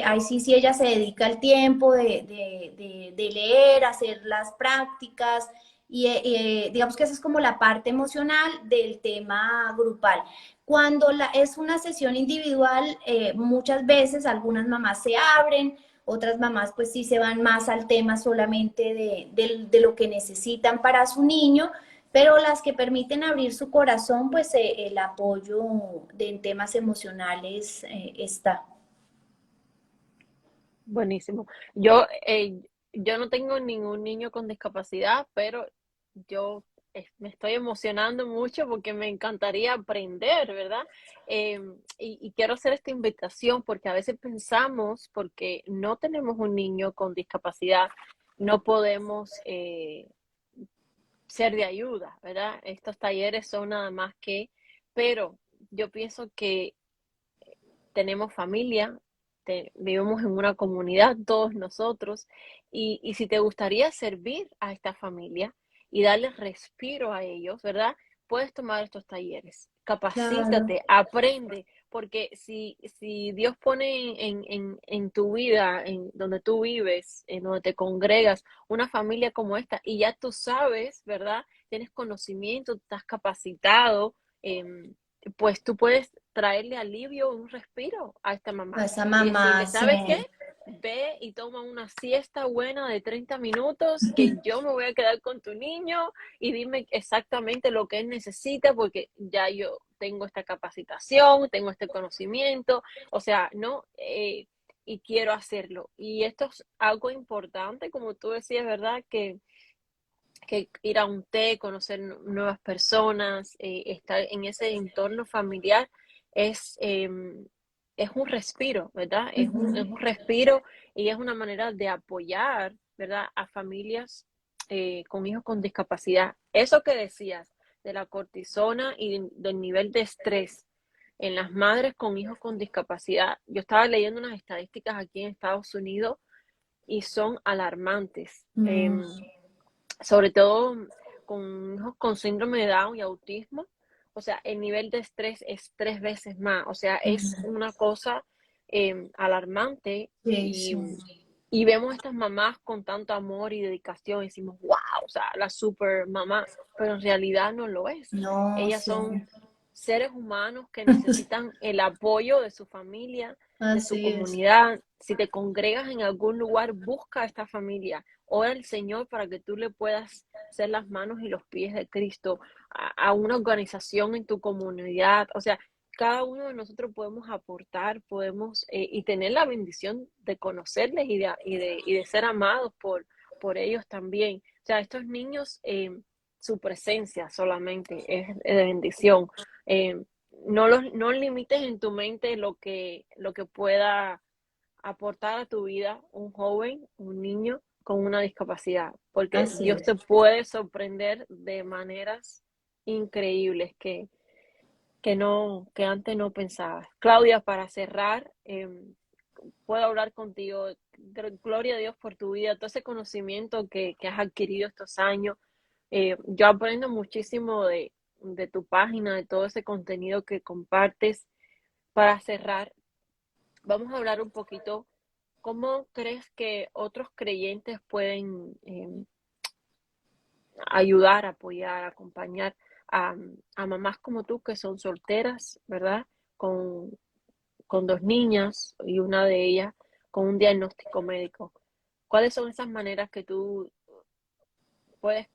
[SPEAKER 2] ahí sí ella se dedica el tiempo de leer, hacer las prácticas y digamos que esa es como la parte emocional del tema grupal. Cuando es una sesión individual, muchas veces algunas mamás se abren, otras mamás pues sí se van más al tema solamente de lo que necesitan para su niño, pero las que permiten abrir su corazón, pues el apoyo en temas emocionales está.
[SPEAKER 1] Buenísimo. Yo no tengo ningún niño con discapacidad, pero yo me estoy emocionando mucho porque me encantaría aprender, ¿verdad? Y quiero hacer esta invitación porque a veces pensamos, porque no tenemos un niño con discapacidad, no podemos ser de ayuda, ¿verdad? Estos talleres son nada más que, pero yo pienso que tenemos familia, vivimos en una comunidad, todos nosotros, y si te gustaría servir a esta familia y darles respiro a ellos, ¿verdad? Puedes tomar estos talleres,
[SPEAKER 2] Claro.
[SPEAKER 1] capacítate, aprende, porque si Dios pone en tu vida, en donde tú vives, en donde te congregas, una familia como esta, y ya tú sabes, ¿verdad? Tienes conocimiento, estás capacitado, pues tú puedes traerle alivio, un respiro a esta
[SPEAKER 2] A
[SPEAKER 1] mamá
[SPEAKER 2] esa
[SPEAKER 1] y decirle,
[SPEAKER 2] mamá, sí.
[SPEAKER 1] ¿sabes qué? Ve y toma una siesta buena de 30 minutos que yo me voy a quedar con tu niño y dime exactamente lo que él necesita porque ya yo tengo esta capacitación, tengo este conocimiento, o sea, ¿no? Y quiero hacerlo. Y esto es algo importante, como tú decías, ¿verdad? Que ir a un té, conocer nuevas personas, estar en ese entorno familiar es, eh, es un respiro, ¿verdad? Es un respiro y es una manera de apoyar, ¿verdad? A familias con hijos con discapacidad. Eso que decías de la cortisona y del nivel de estrés en las madres con hijos con discapacidad. Yo estaba leyendo unas estadísticas aquí en Estados Unidos y son alarmantes.
[SPEAKER 2] Mm,
[SPEAKER 1] Sobre todo con hijos con síndrome de Down y autismo, o sea, el nivel de estrés es 3 veces más, o sea, es
[SPEAKER 2] mm,
[SPEAKER 1] una cosa alarmante
[SPEAKER 2] sí, sí.
[SPEAKER 1] y vemos a estas mamás con tanto amor y dedicación y decimos, wow, o sea, la super mamá, pero en realidad no lo es.
[SPEAKER 2] No,
[SPEAKER 1] Ellas
[SPEAKER 2] sí.
[SPEAKER 1] son seres humanos que necesitan el apoyo de su familia, de su
[SPEAKER 2] Así es.
[SPEAKER 1] comunidad. Si te congregas en algún lugar, busca a esta familia. Ora al Señor para que tú le puedas ser las manos y los pies de Cristo a una organización en tu comunidad. O sea, cada uno de nosotros podemos aportar, podemos y tener la bendición de conocerles y de ser amados por ellos también. O sea, estos niños, su presencia solamente es de bendición. Eh, no limites en tu mente lo que pueda aportar a tu vida un joven, un niño con una discapacidad, porque
[SPEAKER 2] Así
[SPEAKER 1] Dios
[SPEAKER 2] es.
[SPEAKER 1] te puede sorprender de maneras increíbles que antes no pensabas. Claudia, para cerrar, puedo hablar contigo. Gloria a Dios por tu vida, todo ese conocimiento que has adquirido estos años. Yo aprendo muchísimo de tu página, de todo ese contenido que compartes. Para cerrar, vamos a hablar un poquito. ¿Cómo crees que otros creyentes pueden ayudar, apoyar, acompañar a mamás como tú que son solteras, ¿verdad? Con, con 2 niñas y una de ellas con un diagnóstico médico. ¿Cuáles son esas maneras que tú puedes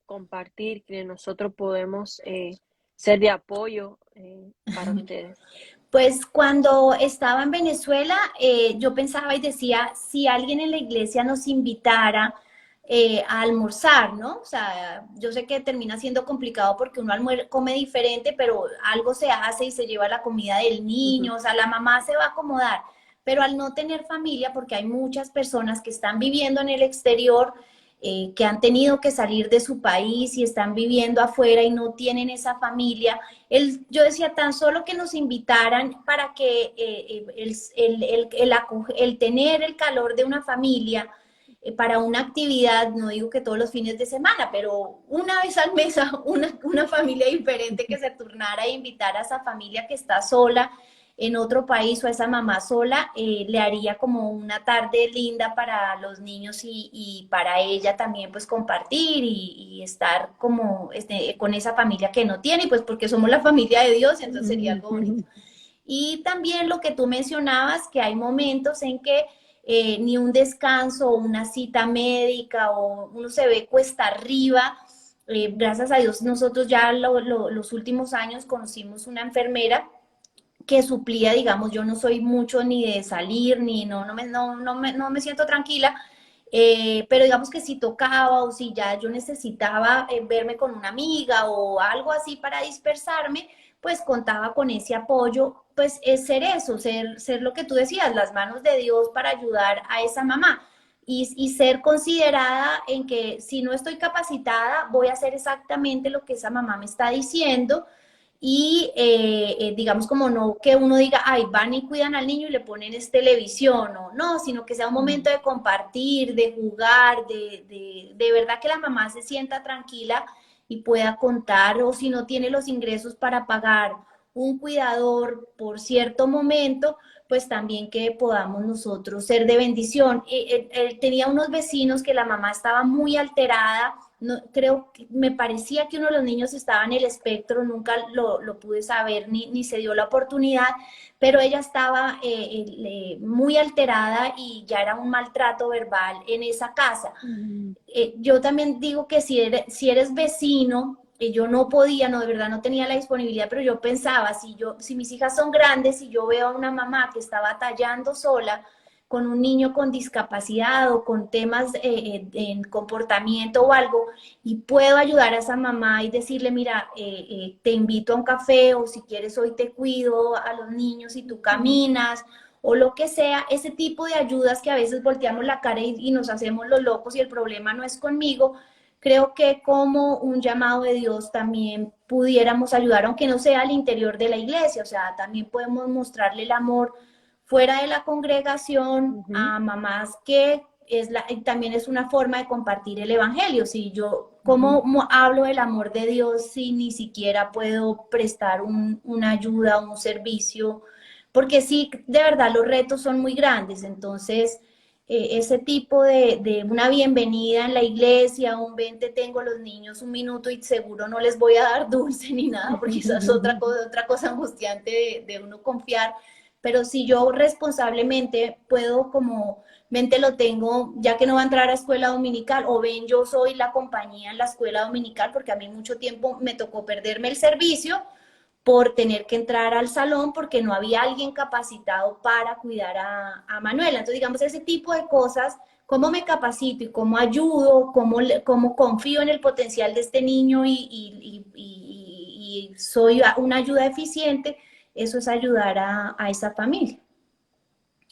[SPEAKER 1] compartir que nosotros podemos ser de apoyo para ustedes?
[SPEAKER 2] Pues cuando estaba en Venezuela, yo pensaba y decía, si alguien en la iglesia nos invitara a almorzar, ¿no? O sea, yo sé que termina siendo complicado porque uno come diferente, pero algo se hace y se lleva la comida del
[SPEAKER 1] Ujú,
[SPEAKER 2] niño, o sea, la mamá se va a acomodar. Pero al no tener familia, porque hay muchas personas que están viviendo en el exterior, que han tenido que salir de su país y están viviendo afuera y no tienen esa familia, yo decía, tan solo que nos invitaran para que el tener el calor de una familia para una actividad, no digo que todos los fines de semana, pero una vez al mes una familia diferente que se turnara e invitar a esa familia que está sola en otro país o a esa mamá sola, le haría como una tarde linda para los niños y para ella también pues compartir y estar como con esa familia que no tiene, pues porque somos la familia de Dios, entonces sería algo bonito. Y también lo que tú mencionabas, que hay momentos en que ni un descanso o una cita médica, o uno se ve cuesta arriba. Gracias a Dios, nosotros ya los últimos años conocimos una enfermera que suplía, digamos, yo no soy mucho ni de salir, ni no me siento tranquila, pero digamos que si tocaba o si ya yo necesitaba verme con una amiga o algo así para dispersarme, pues contaba con ese apoyo, pues es ser eso, ser lo que tú decías, las manos de Dios para ayudar a esa mamá. Y ser considerada en que si no estoy capacitada, voy a hacer exactamente lo que esa mamá me está diciendo, y digamos como no que uno diga, ay, van y cuidan al niño y le ponen televisión, o no, sino que sea un momento de compartir, de jugar, de verdad que la mamá se sienta tranquila y pueda contar, o si no tiene los ingresos para pagar un cuidador por cierto momento, pues también que podamos nosotros ser de bendición. Él tenía unos vecinos que la mamá estaba muy alterada, no, creo que me parecía que uno de los niños estaba en el espectro, nunca lo pude saber ni se dio la oportunidad, pero ella estaba muy alterada y ya era un maltrato verbal en esa casa. Yo también digo que si eres vecino, yo no podía, no, de verdad no tenía la disponibilidad, pero yo pensaba, si mis hijas son grandes y yo veo a una mamá que está batallando sola con un niño con discapacidad o con temas en comportamiento o algo, y puedo ayudar a esa mamá y decirle, mira, te invito a un café, o si quieres hoy te cuido a los niños y tú caminas, o lo que sea, ese tipo de ayudas que a veces volteamos la cara y nos hacemos los locos y el problema no es conmigo. Creo que como un llamado de Dios también pudiéramos ayudar, aunque no sea al interior de la iglesia, o sea, también podemos mostrarle el amor fuera de la congregación a mamás, que también es una forma de compartir el evangelio. Si yo, ¿cómo hablo del amor de Dios si ni siquiera puedo prestar una ayuda, un servicio? Porque sí, de verdad los retos son muy grandes, entonces ese tipo de una bienvenida en la iglesia, un vente, tengo los niños un minuto y seguro no les voy a dar dulce ni nada, porque esa es otra cosa angustiante de uno confiar, pero si yo responsablemente puedo, como ven, te lo tengo, ya que no va a entrar a escuela dominical, o ven, yo soy la compañía en la escuela dominical, porque a mí mucho tiempo me tocó perderme el servicio por tener que entrar al salón porque no había alguien capacitado para cuidar a Manuela. Entonces, digamos, ese tipo de cosas, cómo me capacito y cómo ayudo, cómo confío en el potencial de este niño y soy una ayuda eficiente, eso es ayudar a esa familia.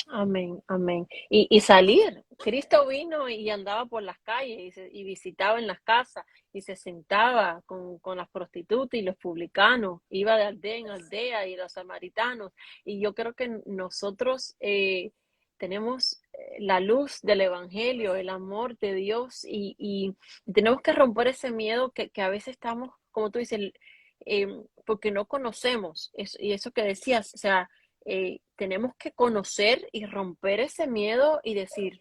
[SPEAKER 1] Amén, amén. Y salir. Cristo vino y andaba por las calles y visitaba en las casas y se sentaba con las prostitutas y los publicanos, iba de aldea en aldea y los samaritanos. Y yo creo que nosotros tenemos la luz del Evangelio, el amor de Dios y tenemos que romper ese miedo que a veces estamos, como tú dices, porque no conocemos. Y eso que decías, o sea, tenemos que conocer y romper ese miedo y decir,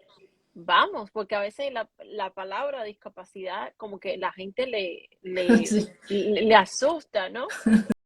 [SPEAKER 1] vamos, porque a veces la palabra discapacidad como que la gente le
[SPEAKER 2] Sí.
[SPEAKER 1] asusta, ¿no?